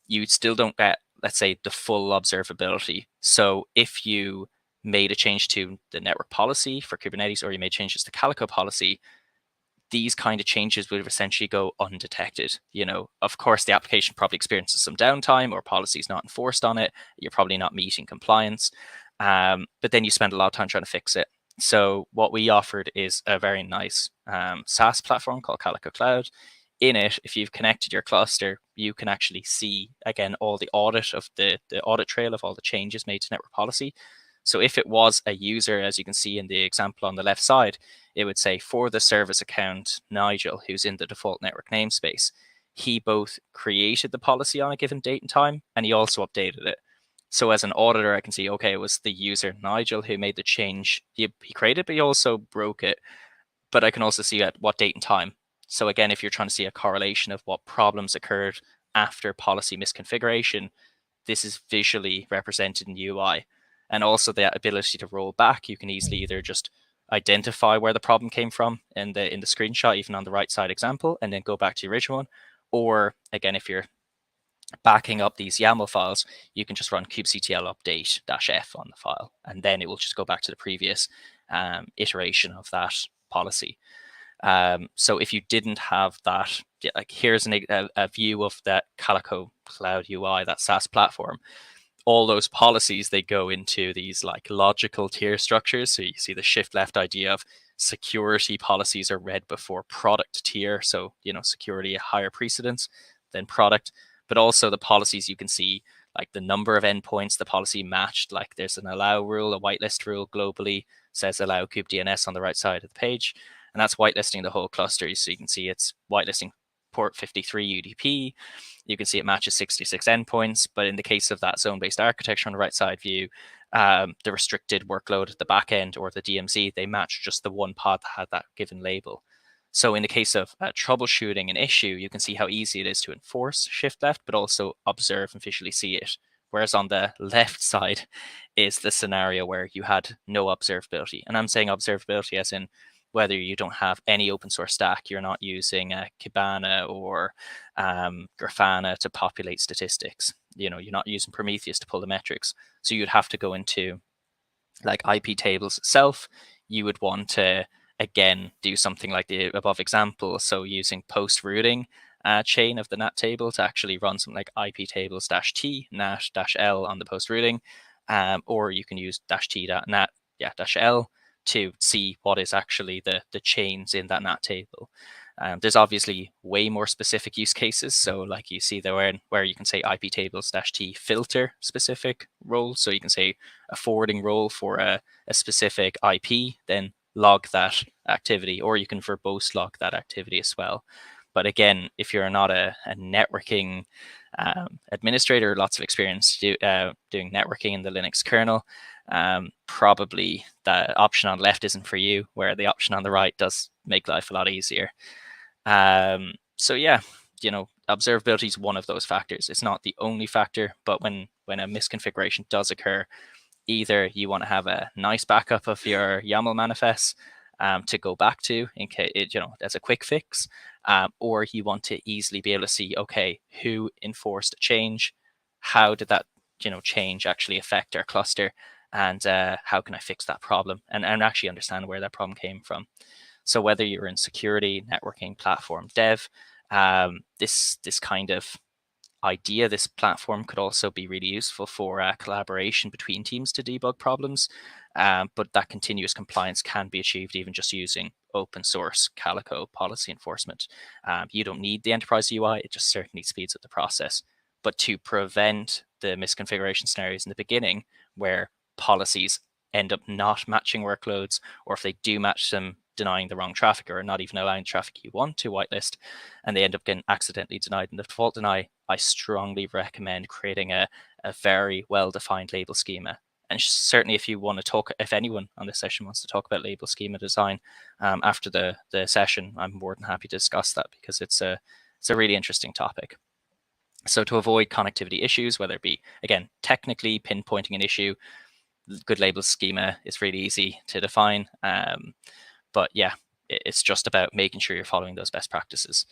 F: you still don't get, let's say, the full observability. So if you made a change to the network policy for Kubernetes, or you made changes to Calico policy, these kind of changes would essentially go undetected. Of course, the application probably experiences some downtime, or policy is not enforced on it. You're probably not meeting compliance, but then you spend a lot of time trying to fix it. So what we offered is a very nice SaaS platform called Calico Cloud. In it, if you've connected your cluster, you can actually see, again, all the audit of the audit trail of all the changes made to network policy. So if it was a user, as you can see in the example on the left side, it would say for the service account, Nigel, who's in the default network namespace, he both created the policy on a given date and time, and he also updated it. So as an auditor, I can see, okay, it was the user, Nigel, who made the change. He created, but he also broke it. But I can also see at what date and time. So again, if you're trying to see a correlation of what problems occurred after policy misconfiguration, this is visually represented in UI. And also the ability to roll back, you can easily either just identify where the problem came from in the screenshot, even on the right side example, and then go back to the original one. Or again, if you're backing up these YAML files, you can just run kubectl update -f on the file, and then it will just go back to the previous iteration of that policy. So if you didn't have that, like here's a view of that Calico Cloud UI, that SaaS platform. All those policies, they go into these like logical tier structures. So you see the shift left idea of security policies are read before product tier. So, security higher precedence than product, but also the policies you can see like the number of endpoints the policy matched. Like there's an allow rule, a whitelist rule globally, says allow kubedns on the right side of the page. And that's whitelisting the whole cluster. So you can see it's whitelisting port 53 UDP. You can see it matches 66 endpoints. But in the case of that zone-based architecture on the right side view, the restricted workload at the back end, or the DMZ, they match just the one pod that had that given label. So in the case of troubleshooting an issue, you can see how easy it is to enforce shift left, but also observe and visually see it. Whereas on the left side is the scenario where you had no observability. And I'm saying observability as in whether you don't have any open source stack, you're not using Kibana or Grafana to populate statistics. You're not using Prometheus to pull the metrics. So you'd have to go into like IP tables itself. You would want to, again, do something like the above example. So using post routing chain of the NAT table to actually run something like IP tables -t NAT -l on the post routing, or you can use -t.NAT -l to see what is actually the chains in that NAT table. There's obviously way more specific use cases. So like you see there where you can say IP tables -t filter specific role. So you can say a forwarding role for a specific IP, then log that activity, or you can verbose log that activity as well. But again, if you're not a networking administrator, lots of experience doing networking in the Linux kernel, probably the option on the left isn't for you, where the option on the right does make life a lot easier. So yeah, observability is one of those factors. It's not the only factor, but when a misconfiguration does occur, either you want to have a nice backup of your YAML manifests to go back to in case as a quick fix, or you want to easily be able to see, okay, who enforced a change, how did that change actually affect our cluster, and how can I fix that problem, and actually understand where that problem came from. So whether you're in security, networking, platform dev, this kind of idea, this platform could also be really useful for collaboration between teams to debug problems. But that continuous compliance can be achieved even just using open source Calico policy enforcement. You don't need the enterprise UI, it just certainly speeds up the process. But to prevent the misconfiguration scenarios in the beginning, where policies end up not matching workloads, or if they do match them, denying the wrong traffic or not even allowing traffic you want to whitelist, and they end up getting accidentally denied in the default deny, I strongly recommend creating a very well-defined label schema. And certainly if you want to talk, if anyone on this session wants to talk about label schema design after the session, I'm more than happy to discuss that, because it's a really interesting topic. So to avoid connectivity issues, whether it be, again, technically pinpointing an issue, good label schema is really easy to define. But yeah, it's just about making sure you're following those best practices.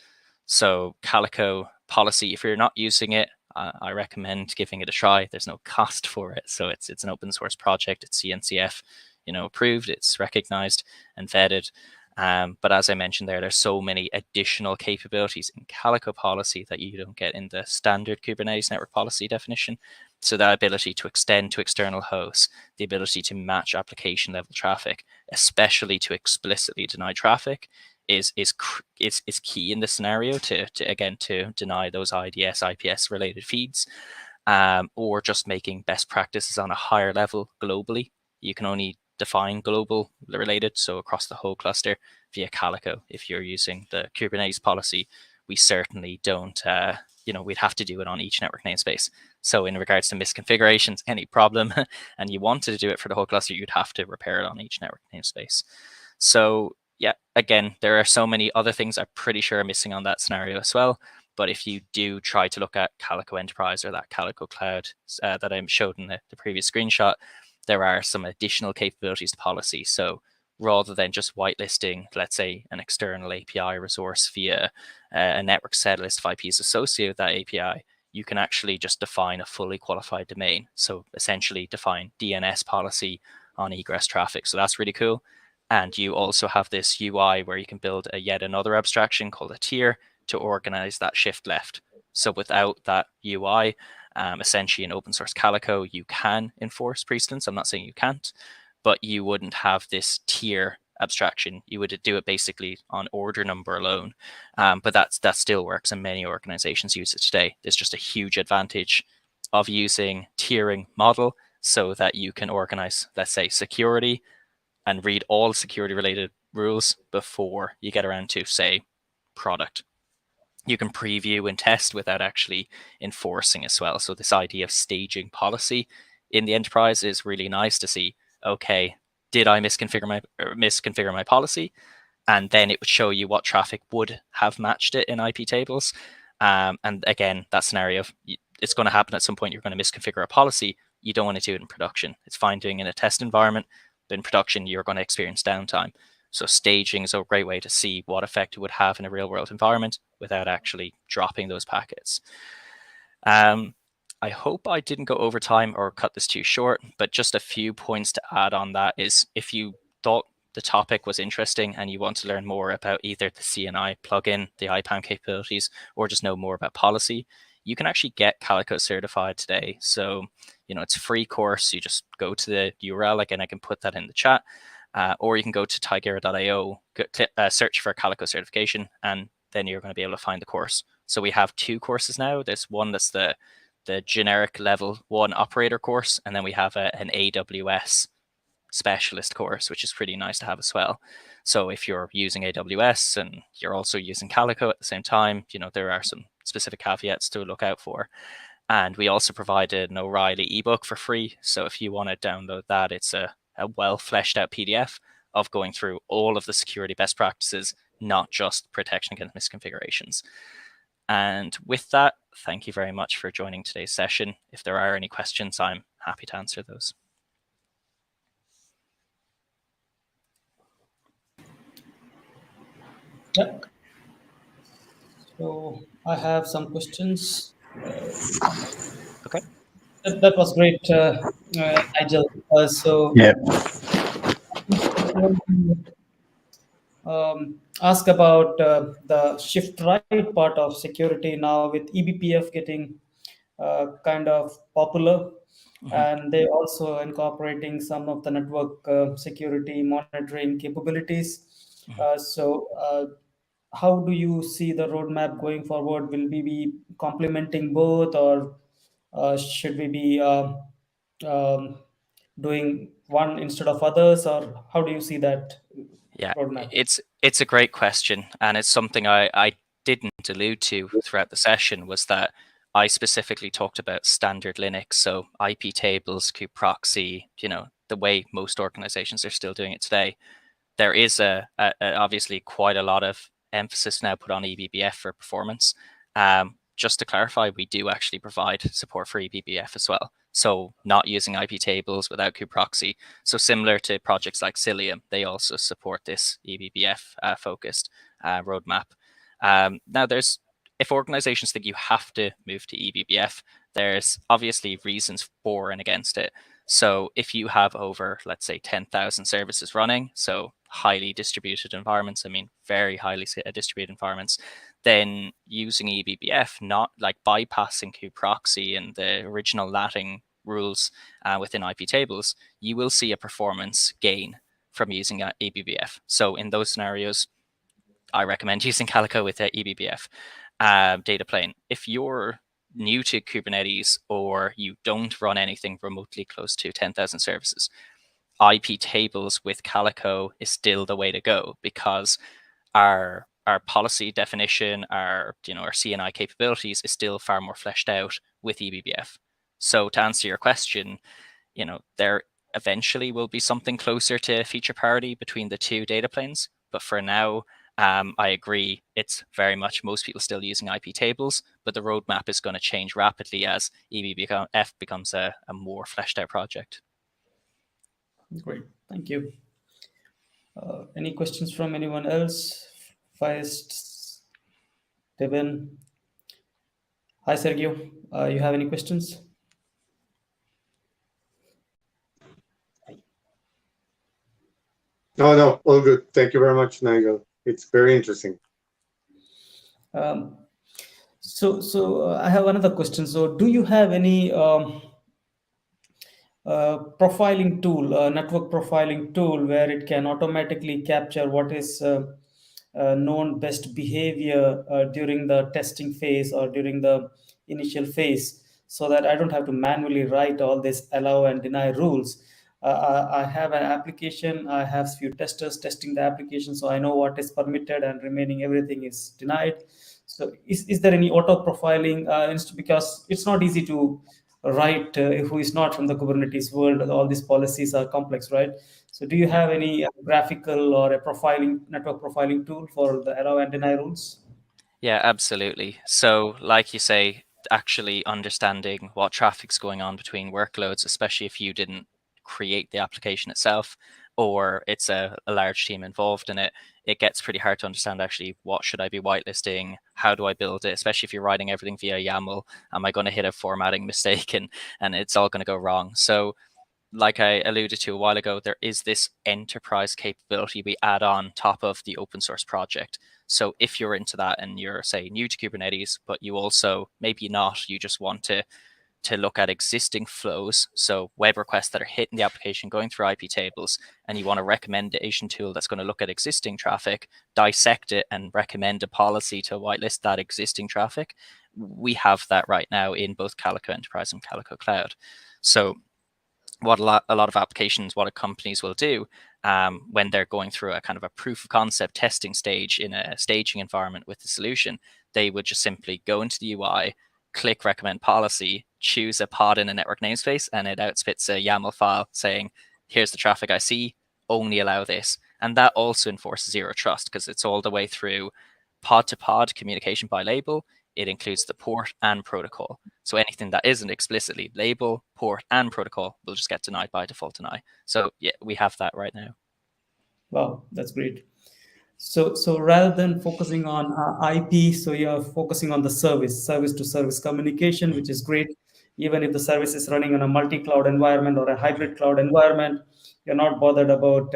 F: So Calico policy, if you're not using it, I recommend giving it a try. There's no cost for it. So it's an open source project. It's CNCF, approved. It's recognized and vetted. But as I mentioned there's so many additional capabilities in Calico policy that you don't get in the standard Kubernetes network policy definition. So that ability to extend to external hosts, the ability to match application level traffic, especially to explicitly deny traffic, is key in this scenario to deny those IDS, IPS related feeds, or just making best practices on a higher level globally. You can only define global related, so across the whole cluster, via Calico. If you're using the Kubernetes policy, we certainly don't, we'd have to do it on each network namespace. So in regards to misconfigurations, any problem, and you wanted to do it for the whole cluster, you'd have to repair it on each network namespace. So yeah, again, there are so many other things I'm pretty sure are missing on that scenario as well. But if you do try to look at Calico Enterprise or that Calico Cloud that I showed in the previous screenshot, there are some additional capabilities to policy. So rather than just whitelisting, let's say, an external API resource via a network set list of IPs associated with that API, you can actually just define a fully qualified domain. So essentially define DNS policy on egress traffic. So that's really cool. And you also have this UI where you can build yet another abstraction called a tier to organize that shift left. So without that UI, essentially in open source Calico, you can enforce precedence. I'm not saying you can't, but you wouldn't have this tier abstraction. You would do it basically on order number alone. But that still works, and many organizations use it today. There's just a huge advantage of using tiering model so that you can organize, let's say, security and read all security related rules before you get around to, say, product. You can preview and test without actually enforcing as well. So this idea of staging policy in the enterprise is really nice to see, okay, did I misconfigure my policy? And then it would show you what traffic would have matched it in IP tables. And again, that scenario of it's going to happen at some point. You're going to misconfigure a policy. You don't want to do it in production. It's fine doing it in a test environment, but in production, you're going to experience downtime. So staging is a great way to see what effect it would have in a real world environment without actually dropping those packets. I hope I didn't go over time or cut this too short, but just a few points to add on that is if you thought the topic was interesting and you want to learn more about either the CNI plugin, the IPAM capabilities, or just know more about policy, you can actually get Calico certified today. So, it's a free course. You just go to the URL, again, I can put that in the chat, or you can go to tigera.io, search for Calico certification, and then you're going to be able to find the course. So we have 2 courses now. There's one that's the generic level 1 operator course, and then we have an AWS specialist course, which is pretty nice to have as well. So if you're using AWS and you're also using Calico at the same time, there are some specific caveats to look out for. And we also provided an O'Reilly ebook for free. So if you want to download that, it's a well fleshed out PDF of going through all of the security best practices, not just protection against misconfigurations. And with that, thank you very much for joining today's session. If there are any questions, I'm happy to answer those.
B: Yeah. So I have some questions.
F: Okay.
B: That was great, Nigel. So
E: Yeah.
B: Ask about the shift right part of security now with eBPF getting kind of popular, and they also incorporating some of the network security monitoring capabilities. How do you see the roadmap going forward? Will we be complementing both, or should we be um, doing one instead of others, or how do you see that
F: Yeah,
B: roadmap?
F: it's a great question, and it's something I didn't allude to throughout the session, was that I specifically talked about standard Linux, so IP tables, kubeproxy, the way most organizations are still doing it today. There is obviously quite a lot of emphasis now put on eBPF for performance. Just to clarify, we do actually provide support for eBPF as well. So not using IP tables without kubeproxy. So similar to projects like Cilium, they also support this eBPF focused roadmap. Now, if organizations think you have to move to eBPF, there's obviously reasons for and against it. So if you have over, let's say, 10,000 services running, so highly distributed environments, very highly distributed environments, then using eBPF, not like bypassing kubeproxy and the original latting rules within IP tables, you will see a performance gain from using eBPF. So in those scenarios, I recommend using Calico with eBPF data plane. If you're new to Kubernetes or you don't run anything remotely close to 10,000 services, IP tables with Calico is still the way to go, because our policy definition, our CNI capabilities is still far more fleshed out with eBPF. So to answer your question, there eventually will be something closer to feature parity between the 2 data planes, but for now, I agree, it's very much most people still using IP tables, but the roadmap is going to change rapidly as eBPF becomes a more fleshed out project.
B: Great, thank you. Any questions from anyone else? First, Devin. Hi, Sergio. You have any questions?
G: No, all good. Thank you very much, Nigel. It's very interesting.
B: So I have another question. So do you have any profiling tool, network profiling tool, where it can automatically capture what is known best behavior during the testing phase or during the initial phase, so that I don't have to manually write all this allow and deny rules? I have an application, I have few testers testing the application, so I know what is permitted and remaining everything is denied. So is there any auto profiling, because it's not easy to write who is not from the Kubernetes world? All these policies are complex, right? So do you have any graphical or a network profiling tool for the allow and deny rules?
F: Yeah, absolutely. So like you say, actually understanding what traffic's going on between workloads, especially if you didn't create the application itself, or it's a large team involved in it, it gets pretty hard to understand actually what should I be whitelisting, how do I build it, especially if you're writing everything via YAML. Am I going to hit a formatting mistake and it's all going to go wrong? So like I alluded to a while ago, there is this enterprise capability we add on top of the open source project. So if you're into that and you're, say, new to Kubernetes, but you also, maybe not, you just want to look at existing flows, so web requests that are hitting the application, going through IP tables, and you want a recommendation tool that's going to look at existing traffic, dissect it, and recommend a policy to whitelist that existing traffic, we have that right now in both Calico Enterprise and Calico Cloud. So what a lot of applications, what companies will do when they're going through a kind of a proof of concept testing stage in a staging environment with the solution, they would just simply go into the UI, click recommend policy, choose a pod in a network namespace, and it outspits a YAML file saying, here's the traffic I see, only allow this. And that also enforces zero trust because it's all the way through pod to pod communication by label. It includes the port and protocol. So anything that isn't explicitly label, port, and protocol will just get denied by default deny. So yeah, we have that right now.
B: Wow, that's great. So rather than focusing on IP, so you're focusing on the service to service communication, which is great. Even if the service is running on a multi-cloud environment or a hybrid cloud environment, you're not bothered about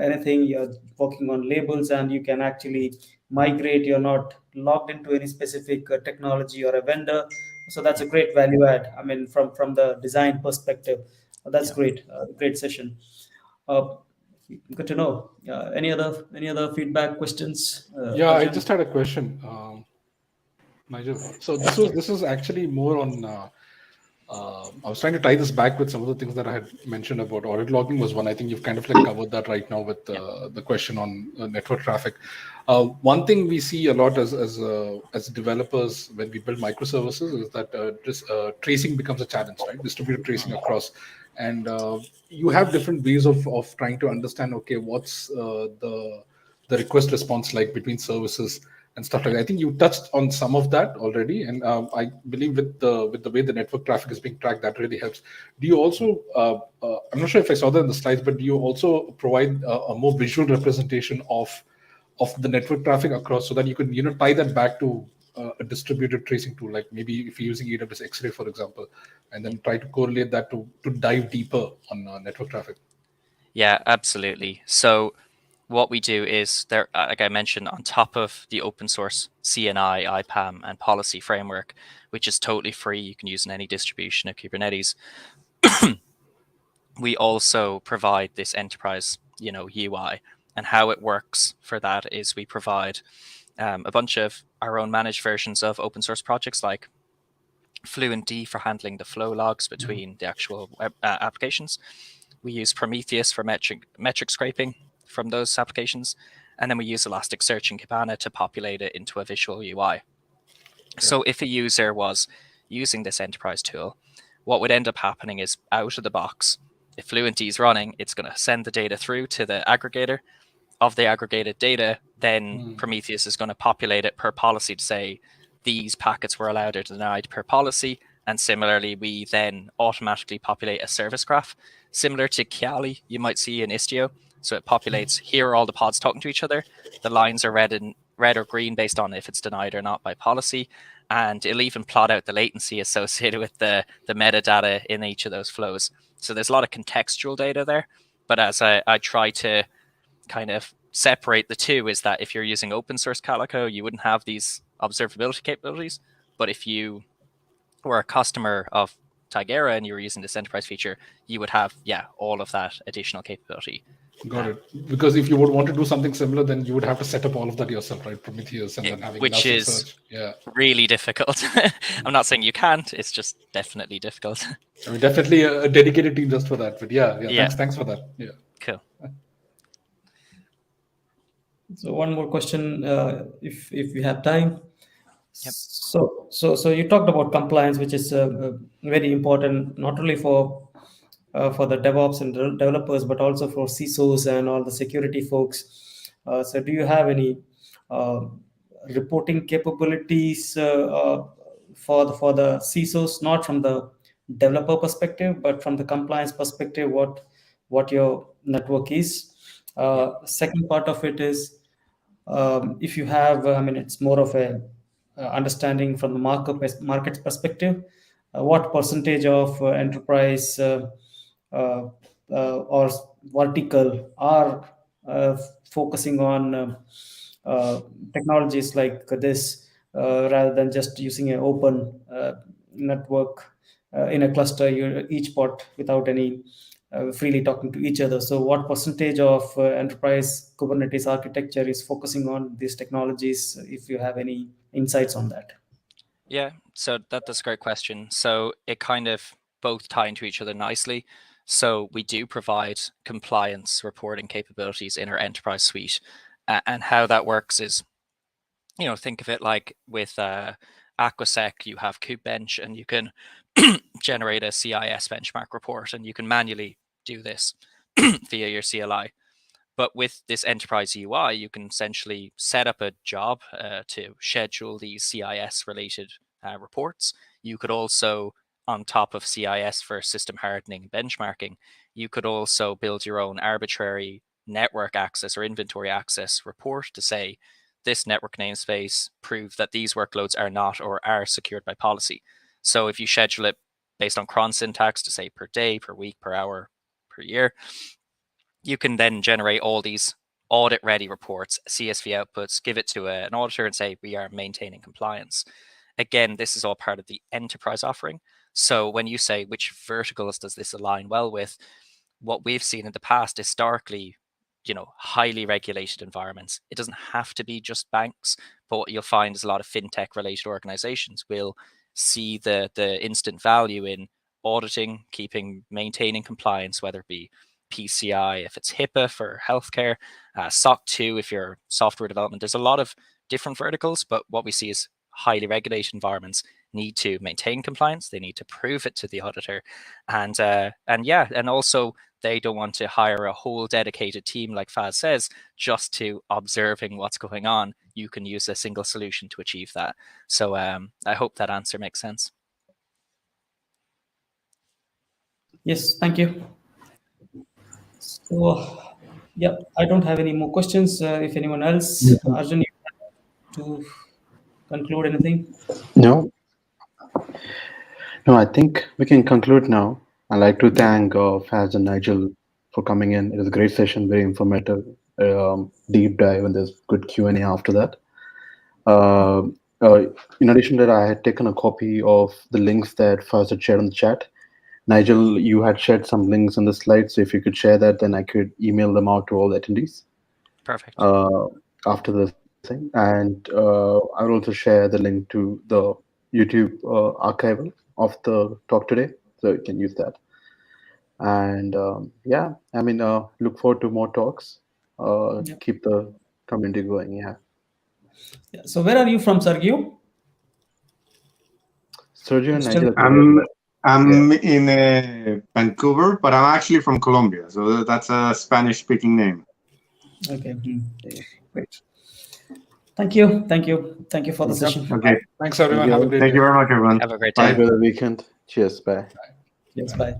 B: anything. You're working on labels, and you can actually migrate. You're not locked into any specific technology or a vendor. So that's a great value add. I mean, from the design perspective, that's great. Great session. Good to know. Any other feedback, questions?
C: Yeah, I
B: Arjun?
C: just had a question, Nigel. So this is actually more on. I was trying to tie this back with some of the things that I had mentioned about audit logging was one. I think you've kind of like covered that right now with the question on network traffic. One thing we see a lot as developers when we build microservices is that tracing becomes a challenge, right? Distributed tracing across. And you have different ways of trying to understand, okay, what's the request response like between services and stuff like that. I think you touched on some of that already, and I believe with the way the network traffic is being tracked, that really helps. Do you also, I'm not sure if I saw that in the slides, but do you also provide a more visual representation of the network traffic across, so that you can tie that back to a distributed tracing tool, like maybe if you're using AWS X-Ray, for example, and then try to correlate that to dive deeper on network traffic?
F: Yeah, absolutely. So what we do is there, like I mentioned, on top of the open source CNI, IPAM, and policy framework, which is totally free, you can use in any distribution of Kubernetes. We also provide this enterprise, UI, and how it works for that is we provide a bunch of our own managed versions of open source projects like Fluentd for handling the flow logs between the actual web applications. We use Prometheus for metric scraping from those applications. And then we use Elasticsearch and Kibana to populate it into a visual UI. Okay. So if a user was using this enterprise tool, what would end up happening is out of the box, if Fluentd is running, it's going to send the data through to the aggregator. Of the aggregated data, then Prometheus is going to populate it per policy to say these packets were allowed or denied per policy. And similarly, we then automatically populate a service graph, similar to Kiali you might see in Istio. So it populates, here are all the pods talking to each other. The lines are red or green based on if it's denied or not by policy. And it'll even plot out the latency associated with the metadata in each of those flows. So there's a lot of contextual data there. But as I try to kind of separate the two, is that if you're using open source Calico, you wouldn't have these observability capabilities. But if you were a customer of Tigera and you were using this enterprise feature, you would have, all of that additional capability.
C: Got it. Because if you would want to do something similar, then you would have to set up all of that yourself, right? Prometheus and then having
F: which is really difficult. I'm not saying you can't, it's just definitely difficult.
C: I mean, definitely a dedicated team just for that. But thanks for that. Yeah.
F: Cool.
B: So one more question, if we have time.
F: Yep.
B: So you talked about compliance, which is very important, not only for the DevOps and developers, but also for CISOs and all the security folks. So do you have any reporting capabilities for the CISOs, not from the developer perspective, but from the compliance perspective? What your network is. Second part of it is, if you have, it's more of a understanding from the market perspective, what percentage of enterprise or vertical are focusing on technologies like this, rather than just using an open network in a cluster, each pod without any freely talking to each other. So what percentage of enterprise Kubernetes architecture is focusing on these technologies, if you have any insights on that?
F: Yeah, so that's a great question. So it kind of both tie into each other nicely. So we do provide compliance reporting capabilities in our enterprise suite. And how that works is, think of it like with Aquasec, you have KubeBench, and you can generate a CIS benchmark report, and you can manually do this via your CLI. But with this enterprise UI, you can essentially set up a job to schedule these CIS related reports. You could also, on top of CIS for system hardening and benchmarking, you could also build your own arbitrary network access or inventory access report to say, this network namespace prove that these workloads are not or are secured by policy. So if you schedule it based on cron syntax to say per day, per week, per hour, per year, you can then generate all these audit ready reports, CSV outputs, give it to an auditor and say, we are maintaining compliance. Again, this is all part of the enterprise offering. So when you say which verticals does this align well with, what we've seen in the past historically, highly regulated environments. It doesn't have to be just banks, but what you'll find is a lot of fintech related organizations will see the instant value in auditing, maintaining compliance, whether it be PCI if it's HIPAA for healthcare, SOC 2 if you're software development. There's a lot of different verticals, but what we see is highly regulated environments need to maintain compliance. They need to prove it to the auditor, and also they don't want to hire a whole dedicated team, like Faz says, just to observing what's going on. You can use a single solution to achieve that. So I hope that answer makes sense.
B: Yes, thank you. So, yeah, I don't have any more questions. If anyone else, Arjun, you have to conclude anything?
E: No, I think we can conclude now. I'd like to thank Faz and Nigel for coming in. It was a great session, very informative, deep dive, and there's good Q&A after that. In addition to that, I had taken a copy of the links that Faz had shared in the chat. Nigel, you had shared some links in the slides, so if you could share that, then I could email them out to all the attendees.
F: Perfect.
E: After this thing, and I will also share the link to the YouTube archival of the talk today, so you can use that. And look forward to more talks. Keep the community going. Yeah.
B: So where are you from, Sergio?
E: Sergio and Nigel.
G: I'm in Vancouver, but I'm actually from Colombia, so that's a Spanish-speaking name.
B: Okay, great. Thank you for the session.
G: Okay.
C: Thanks, everyone. Have a great day.
G: Thank you very much, everyone.
F: Have a great day.
E: Enjoy the weekend. Cheers. Bye.
B: Yes, bye.